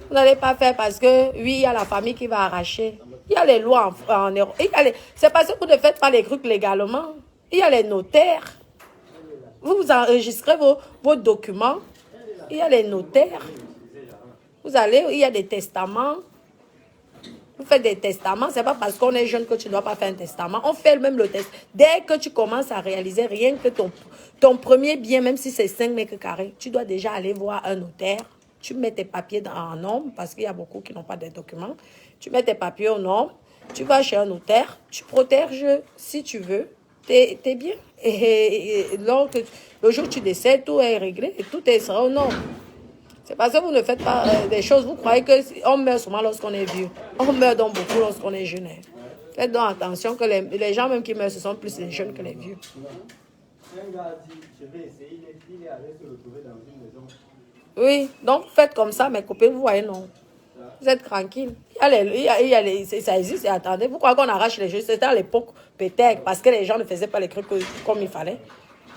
Vous n'allez pas faire parce que, oui, il y a la famille qui va arracher. Il y a les lois en Europe. C'est parce que vous ne faites pas les trucs légalement. Il y a les notaires. Vous enregistrez vos documents. Il y a les notaires. Vous allez, il y a des testaments. Vous faites des testaments, c'est pas parce qu'on est jeune que tu ne dois pas faire un testament. On fait même le test. Dès que tu commences à réaliser rien que ton premier bien, même si c'est 5 mètres carrés, tu dois déjà aller voir un notaire tu mets tes papiers en norme, parce qu'il y a beaucoup qui n'ont pas de documents. Tu mets tes papiers aux normes, tu vas chez un notaire, tu protèges si tu veux, t'es bien. Et donc, le jour où tu décèdes, tout est réglé et tout sera aux normes. C'est parce que vous ne faites pas des choses, vous croyez qu'on meurt seulement lorsqu'on est vieux. On meurt donc beaucoup lorsqu'on est jeune. Faites donc attention que les gens même qui meurent, ce sont plus les jeunes que les vieux. Un gars a dit, je vais essayer, il est allé se retrouver dans une maison. Oui, donc faites comme ça, mes copines, vous voyez, non. Vous êtes tranquille. Ça existe, et attendez, vous croyez qu'on arrache les choses? C'était à l'époque, peut-être, parce que les gens ne faisaient pas les trucs comme il fallait.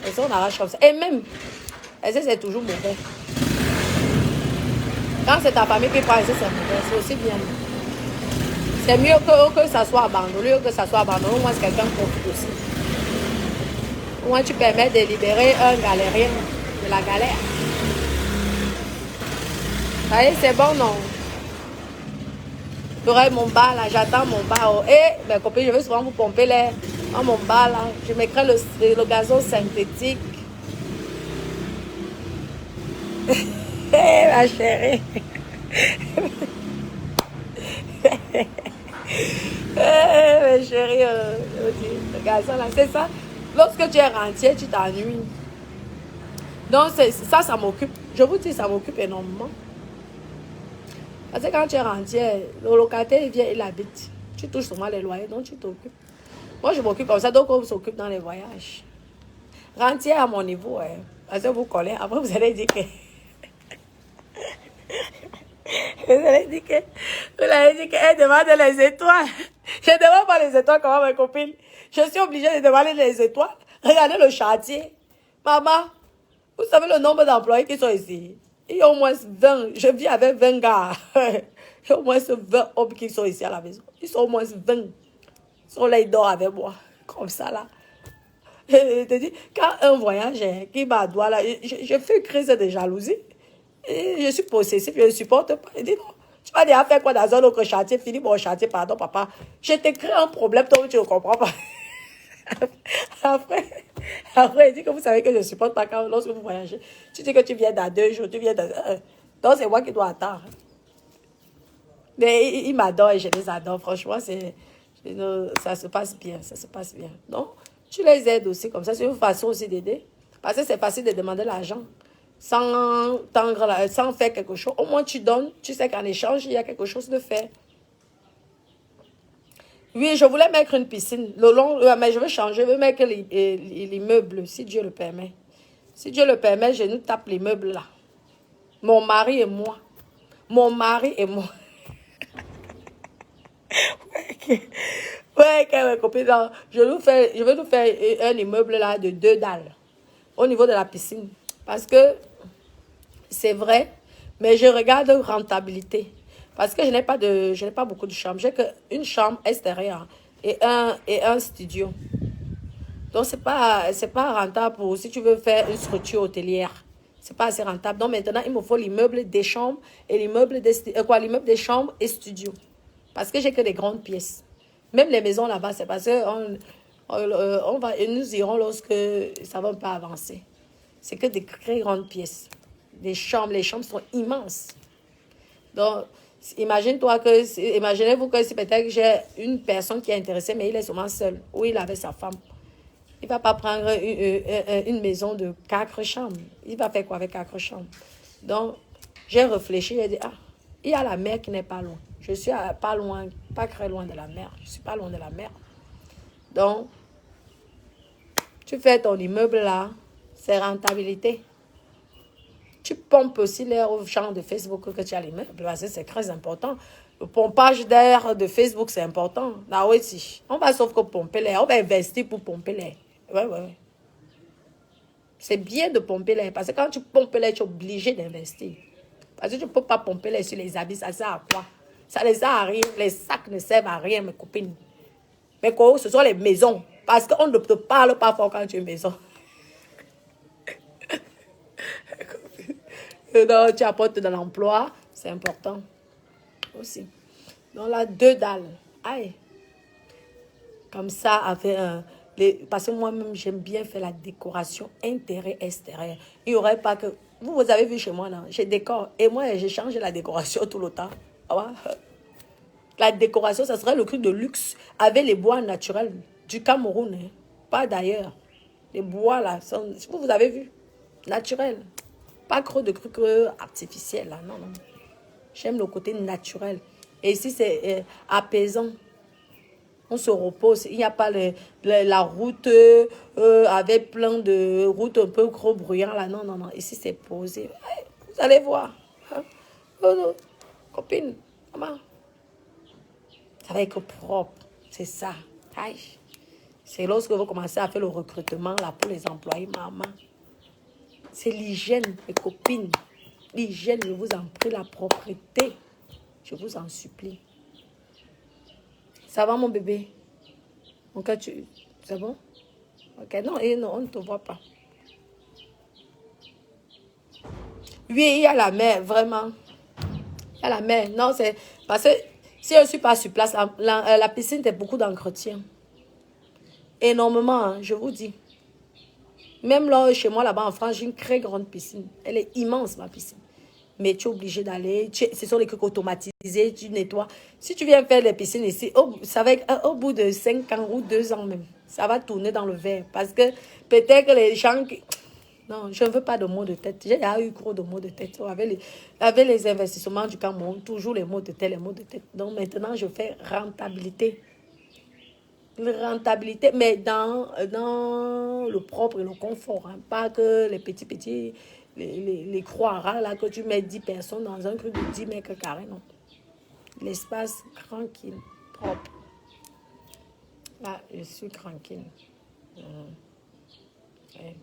Et ça, on arrache comme ça. Et même, c'est toujours mauvais. Quand c'est ta famille qui prend, c'est mauvais, c'est aussi bien. C'est mieux que ça soit abandonné, que ça soit abandonné. Au moins, quelqu'un profite aussi. Au moins, tu permets de libérer un galérien de la galère. Allez, c'est bon, non? J'aurai mon bar, là, j'attends mon bar. Et mes copines, je vais souvent vous pomper l'air dans mon bar, là. Je mettrai le gazon synthétique. Hé, ma chérie. Mes chéris, le gazon là, c'est ça. Lorsque tu es rentier, tu t'ennuies. Donc, ça m'occupe. Je vous dis, ça m'occupe énormément. Parce que quand tu es rentier, le locataire, il vient, il habite. Tu touches seulement les loyers, donc tu t'occupes. Moi, je m'occupe comme ça, donc on s'occupe dans les voyages. Rentier à mon niveau, parce que vous collez. Après, vous allez dire que... Vous allez dire qu'elle demande les étoiles. Je ne demande pas les étoiles comme mes copines. Je suis obligée de demander les étoiles. Regardez le chantier. Maman, vous savez le nombre d'employés qui sont ici? Il y a au moins 20. Je vis avec 20 gars. Il y a au moins 20 hommes qui sont ici à la maison. Ils sont au moins 20. Ils sont là, ils dorment avec moi. Comme ça, là. Je te dis, quand un voyage qui m'adoit, là, je fais une crise de jalousie. Et je suis possessif, je ne supporte pas. Il dit non, tu vas déjà faire quoi dans un autre chantier? Finis mon chantier, pardon, papa. Je te crée un problème, toi, tu ne comprends pas. Après, il dit que vous savez que je ne supporte pas quand, lorsque vous voyagez. Tu dis que tu viens dans 2 jours, tu viens dans... donc, c'est moi qui dois attendre. Mais il m'adore et je les adore. Franchement, ça se passe bien, ça se passe bien. Donc, tu les aides aussi comme ça. C'est une façon aussi d'aider. Parce que c'est facile de demander l'argent. Sans faire quelque chose. Au moins, tu donnes. Tu sais qu'en échange, il y a quelque chose de fait. Oui, je voulais mettre une piscine. Mais je veux changer. Je veux mettre les meubles, si Dieu le permet. Si Dieu le permet, je nous tape les meubles là. Mon mari et moi. Mon mari et moi. Ouais, copine. Je vais nous faire un immeuble là de 2 dalles. Au niveau de la piscine. Parce que c'est vrai, mais je regarde rentabilité. Parce que je n'ai pas beaucoup de chambres. J'ai qu'une chambre extérieure et un studio. Donc, c'est pas rentable pour si tu veux faire une structure hôtelière. C'est pas assez rentable. Donc, maintenant, il me faut l'immeuble des chambres et l'immeuble des chambres et studio. Parce que j'ai que des grandes pièces. Même les maisons là-bas, c'est parce que nous irons lorsque ça va un peu avancer. C'est que des très grandes pièces. Les chambres sont immenses. Donc, imaginez-vous que si peut-être j'ai une personne qui est intéressée, mais il est seulement seul, ou il est avec sa femme. Il ne va pas prendre une maison de 4 chambres. Il va faire quoi avec 4 chambres? Donc, j'ai réfléchi, j'ai dit, il y a la mer qui n'est pas loin. Je suis pas loin, pas très loin de la mer. Je ne suis pas loin de la mer. Donc, tu fais ton immeuble là, c'est rentabilité. Tu pompes aussi l'air au champ de Facebook que tu as l'immeuble. Parce que c'est très important. Le pompage d'air de Facebook, c'est important. Là, oui, si. On va sauf que pomper l'air. On va investir pour pomper l'air. Ouais. C'est bien de pomper l'air. Parce que quand tu pompes l'air, tu es obligé d'investir. Parce que tu ne peux pas pomper l'air sur les habits. Ça sert à quoi? Ça ne sert à rien. Les sacs ne servent à rien, mes copines. Mais quoi, ce sont les maisons. Parce qu'on ne te parle pas fort quand tu es maison. Donc, tu apportes de l'emploi, c'est important aussi. Donc là, 2 dalles. Aïe. Comme ça, avec parce que moi-même, j'aime bien faire la décoration intérieure-extérieure. Il n'y aurait pas que Vous avez vu chez moi, non? Je décore. Et moi, j'ai changé la décoration tout le temps. Ah ouais? La décoration, ça serait le truc de luxe avec les bois naturels du Cameroun. Hein. Pas d'ailleurs. Les bois, là, sont, vous avez vu? Naturel. Pas trop de trucs artificiels, là. Non, non. J'aime le côté naturel. Et ici, c'est apaisant. On se repose. Il n'y a pas la route avec plein de routes un peu gros bruyants, là. Non, non, non. Ici, c'est posé. Ouais, vous allez voir. Hein? Oh, copine, maman. Ça va être propre. C'est ça. Aïe. C'est lorsque vous commencez à faire le recrutement là, pour les employés, maman. C'est l'hygiène, mes copines. L'hygiène, je vous en prie, la propreté. Je vous en supplie. Ça va, mon bébé? Mon cas, c'est bon? Ok, non, non, on ne te voit pas. Oui, il y a la mer, vraiment. Il y a la mer. Non, c'est parce que si je ne suis pas sur place, la piscine, c'est beaucoup d'entretien. Énormément, hein, je vous dis. Même là, chez moi, là-bas en France, j'ai une très grande piscine. Elle est immense, ma piscine. Mais tu es obligé d'aller. Ce sont les trucs automatisés, tu nettoies. Si tu viens faire les piscines ici, ça va être au bout de 5 ans ou 2 ans même. Ça va tourner dans le verre. Parce que peut-être que les gens... Non, je ne veux pas de maux de tête. J'ai déjà eu gros de maux de tête. Avec les investissements du Cameroun, toujours les maux de tête, les maux de tête. Donc maintenant, je fais rentabilité. Rentabilité, mais dans le propre et le confort. Hein. Pas que les petits, les croix rares, là, que tu mets 10 personnes dans un truc de 10 mètres carrés, non. L'espace tranquille, propre. Là, je suis tranquille. Ouais.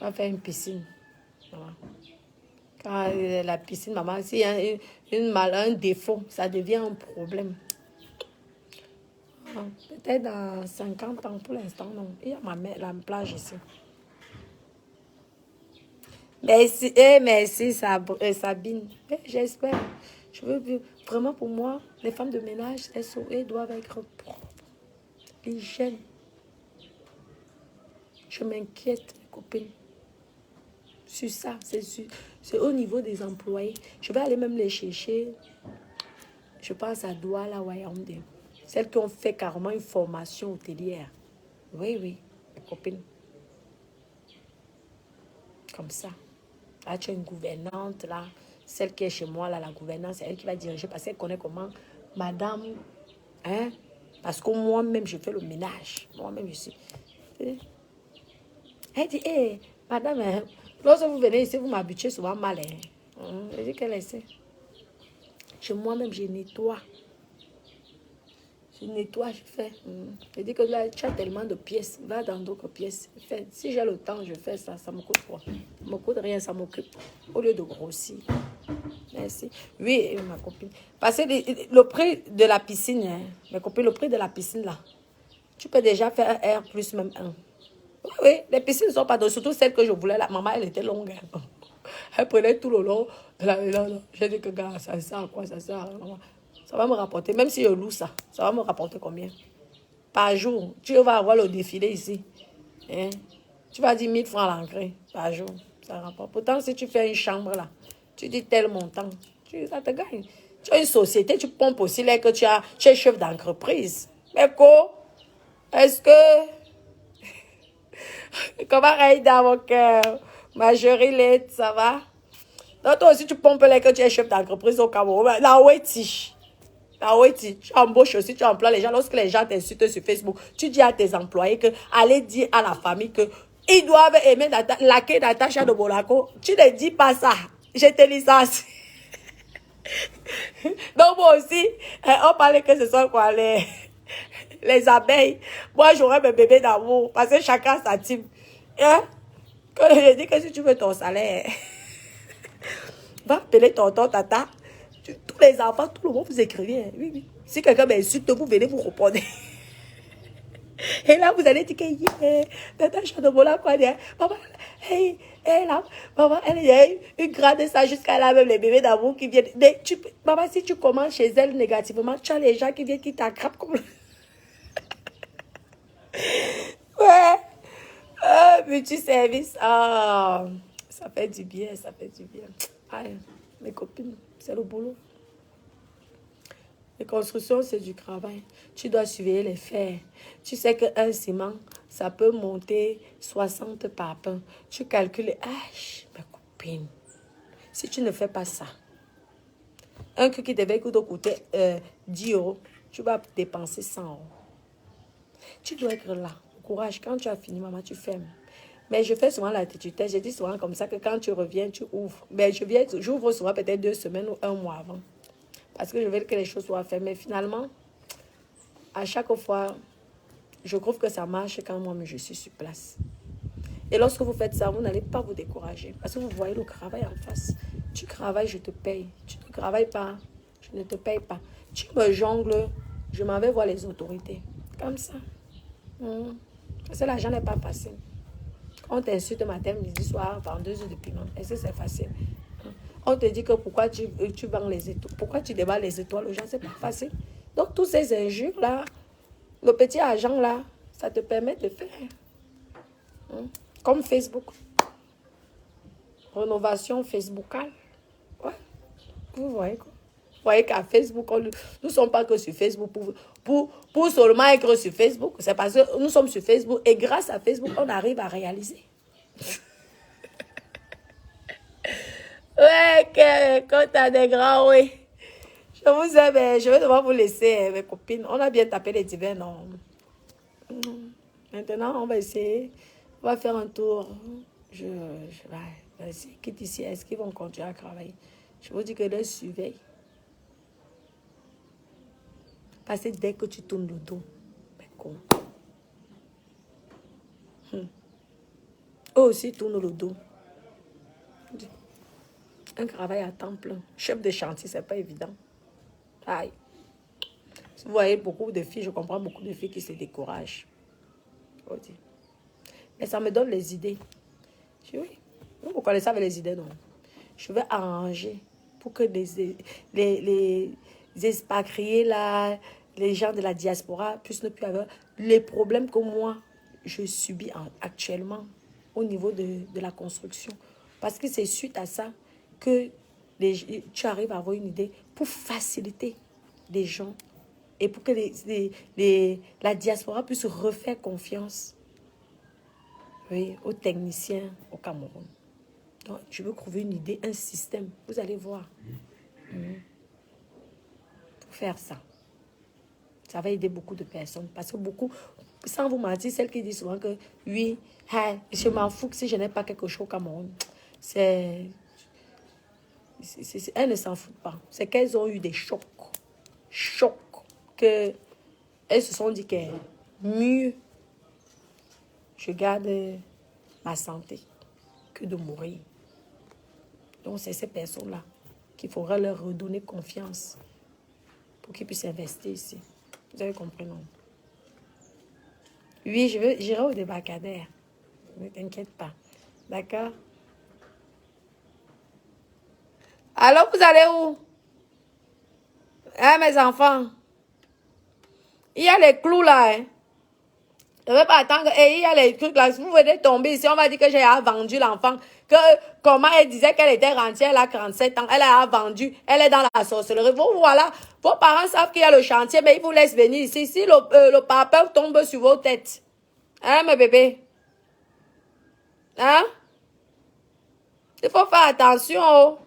On va faire une piscine. Voilà. Quand la piscine, maman, s'il y a un défaut, ça devient un problème. Peut-être dans 50 ans pour l'instant, non. Il y a la plage ici. Merci Sabine. J'espère. Je veux vraiment pour moi, les femmes de ménage, elles doivent être propres. L'hygiène. Je m'inquiète, mes copines. Sur ça, c'est au niveau des employés. Je vais aller même les chercher. Je pense à Douala Wayamde. Celles qui ont fait carrément une formation hôtelière. Oui, oui, mes copines. Comme ça. Là, tu as une gouvernante, là. Celle qui est chez moi, là, la gouvernante, c'est elle qui va diriger parce qu'elle connaît comment madame, hein. Parce que moi-même, je fais le ménage. Moi-même, je suis. Elle dit, hé, madame, hein, lorsque vous venez ici, vous m'habituez souvent mal. Hein. Elle dit qu'elle essaie. Moi-même, je nettoie. Je nettoie, je fais. Je dis que là, tu as tellement de pièces. Va dans d'autres pièces. Si j'ai le temps, je fais ça. Ça me coûte quoi? Ça me coûte rien, ça m'occupe. Au lieu de grossir. Merci. Oui, ma copine. Parce que le prix de la piscine, hein, mes copines, le prix de la piscine, là, tu peux déjà faire un R plus même 1. Oui, oui, les piscines ne sont pas... Surtout celle que je voulais, la maman, elle était longue. Hein. Elle prenait tout le long. J'ai dit que, gars, ça sert à quoi? Ça sert à rien. Ça va me rapporter, même si je loue ça, ça va me rapporter combien? Par jour, tu vas avoir le défilé ici. Hein? Tu vas dire 1000 francs à l'entrée par jour. Ça rapporte. Pourtant, si tu fais une chambre là, tu dis tel montant, ça te gagne. Tu as une société, tu pompes aussi là que tu es chef d'entreprise. Mais quoi? Est-ce que... Comment aller dans mon cœur? Ma chérie, ça va? Donc, toi aussi, tu pompes là que tu es chef d'entreprise au Cameroun. Là, ouais, ah oui, tu embauches aussi, tu emploies les gens. Lorsque les gens t'insultent sur Facebook, tu dis à tes employés que allez dire à la famille que ils doivent aimer la quai d'Atacha de Monaco. Tu ne dis pas ça. Je te licencie. Donc moi aussi, on parlait que ce sont quoi les abeilles. Moi, j'aurais mes bébés d'amour parce que chacun sa team. Hein? Quand je dis que si tu veux ton salaire, va appeler tonton, tata. Tous les enfants, tout le monde, vous écrivez. Oui, oui. Si quelqu'un m'insulte, vous venez vous répondre. Et là, vous allez dire que tata Chadobola, quoi, maman, là, maman, elle y a une grande ça jusqu'à là, même les bébés d'amour qui viennent. Maman, si tu commences chez elle négativement, tu as les gens qui viennent qui t'attrapent comme. Ouais. Petit service. Ah. Ça fait du bien, ça fait du bien. Aïe, mes copines, c'est le boulot. Les constructions, c'est du travail. Tu dois surveiller les fers. Tu sais qu'un ciment, ça peut monter 60 parpaings. Tu calcules, mes copines, si tu ne fais pas ça, un truc qui devait coûter 10 euros, tu vas dépenser 100 euros. Tu dois être là. Courage, quand tu as fini, maman, tu fermes. Mais je fais souvent l'attitude. Je dis souvent comme ça que quand tu reviens, tu ouvres. Mais j'ouvre souvent peut-être 2 semaines ou 1 mois avant. Parce que je veux que les choses soient faites. Mais finalement, à chaque fois, je trouve que ça marche quand moi-même je suis sur place. Et lorsque vous faites ça, vous n'allez pas vous décourager. Parce que vous voyez le travail en face. Tu travailles, je te paye. Tu ne travailles pas, je ne te paye pas. Tu me jongles, je m'en vais voir les autorités. Comme ça. Parce que l'argent n'est pas facile. On t'insulte matin, midi, soir, vendeuse de piment. Est-ce que c'est facile? On te dit que pourquoi tu vends les étoiles, pourquoi tu déballes les étoiles aux gens, c'est pas facile. Donc, tous ces injures-là, le petit argent-là, ça te permet de faire. Comme Facebook. Rénovation Facebookale. Ouais. Vous voyez quoi? Vous voyez qu'à Facebook, nous ne sommes pas que sur Facebook pour seulement être sur Facebook. C'est parce que nous sommes sur Facebook et grâce à Facebook, on arrive à réaliser. Ouais, quand tu as des grands, oui. Je vous aime, je vais devoir vous laisser, mes copines. On a bien tapé les divins, non? Maintenant, on va essayer. On va faire un tour. Je vais essayer. Quitte ici, est-ce qu'ils vont continuer à travailler? Je vous dis que leur surveille. Parce que dès que tu tournes le dos, mais comment? Eux aussi tournent le dos. Un travail à temps plein. Chef de chantier, c'est pas évident. Aïe. Vous voyez beaucoup de filles, je comprends beaucoup de filles qui se découragent. Mais ça me donne les idées. Je dis oui. Vous connaissez avec les idées, non? Je vais arranger pour que les expatriés, là, les gens de la diaspora puissent ne plus avoir les problèmes que moi, je subis actuellement au niveau de la construction. Parce que c'est suite à ça que tu arrives à avoir une idée pour faciliter les gens et pour que la diaspora puisse refaire confiance, oui, aux techniciens au Cameroun. Donc, je veux trouver une idée, un système. Vous allez voir. Pour faire ça. Ça va aider beaucoup de personnes. Parce que beaucoup, sans vous mentir, celles qui disent souvent que oui, je m'en fous que si je n'ai pas quelque chose au Cameroun. Elles ne s'en foutent pas. C'est qu'elles ont eu des chocs. Chocs. Qu'elles se sont dit que mieux je garde ma santé que de mourir. Donc c'est ces personnes-là qu'il faudra leur redonner confiance pour qu'ils puissent investir ici. Vous avez compris, non? Oui, j'irai au débarcadère. Ne t'inquiète pas. D'accord? Alors, vous allez où? Hein, mes enfants? Il y a les clous là, hein? Je ne vais pas attendre. Et il y a les trucs là. Si vous venez tomber ici, on va dire que j'ai vendu l'enfant. Que comment elle disait qu'elle était rentière, elle a 47 ans. Elle a vendu. Elle est dans la sorcellerie. Vous, voilà. Vos parents savent qu'il y a le chantier, mais ils vous laissent venir ici. Si le papa tombe sur vos têtes. Hein, mes bébés? Hein? Il faut faire attention. Oh.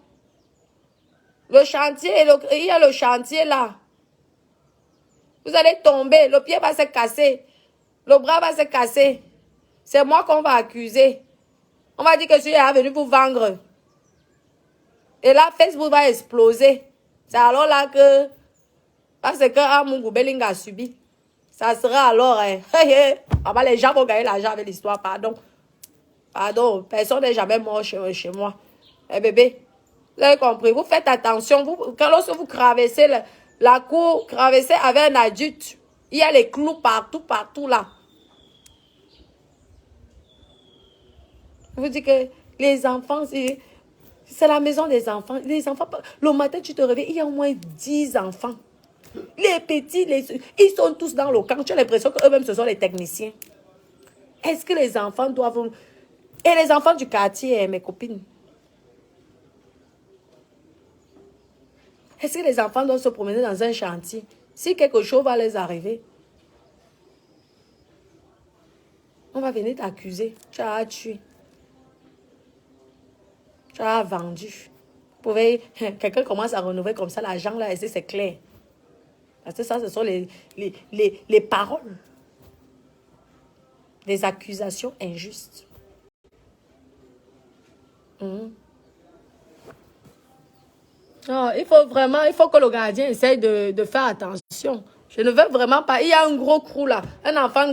Le chantier, il y a le chantier là. Vous allez tomber. Le pied va se casser. Le bras va se casser. C'est moi qu'on va accuser. On va dire que je suis venu vous vendre. Et là, Facebook va exploser. C'est alors là que... Parce que Amungu Belling a subi. Ça sera alors... les gens vont gagner l'argent avec l'histoire. Pardon. Pardon. Personne n'est jamais mort chez moi. Eh bébé, vous avez compris. Vous faites attention. Lorsque vous traversez la cour, traversez avec un adulte. Il y a les clous partout là. Je vous dis que les enfants, c'est la maison des enfants. Les enfants, le matin, tu te réveilles, il y a au moins 10 enfants. Les petits, ils sont tous dans le camp. Tu as l'impression qu'eux-mêmes, ce sont les techniciens. Est-ce que les enfants doivent... Et les enfants du quartier, mes copines. Est-ce que les enfants doivent se promener dans un chantier? Si quelque chose va les arriver, on va venir t'accuser. Tu as tué. Tu as vendu. Quelqu'un commence à renouveler comme ça l'argent là, et c'est clair. Parce que ça, ce sont les paroles. Des accusations injustes. Non, il faut que le gardien essaye de faire attention. Je ne veux vraiment pas. Il y a un gros trou là. Un enfant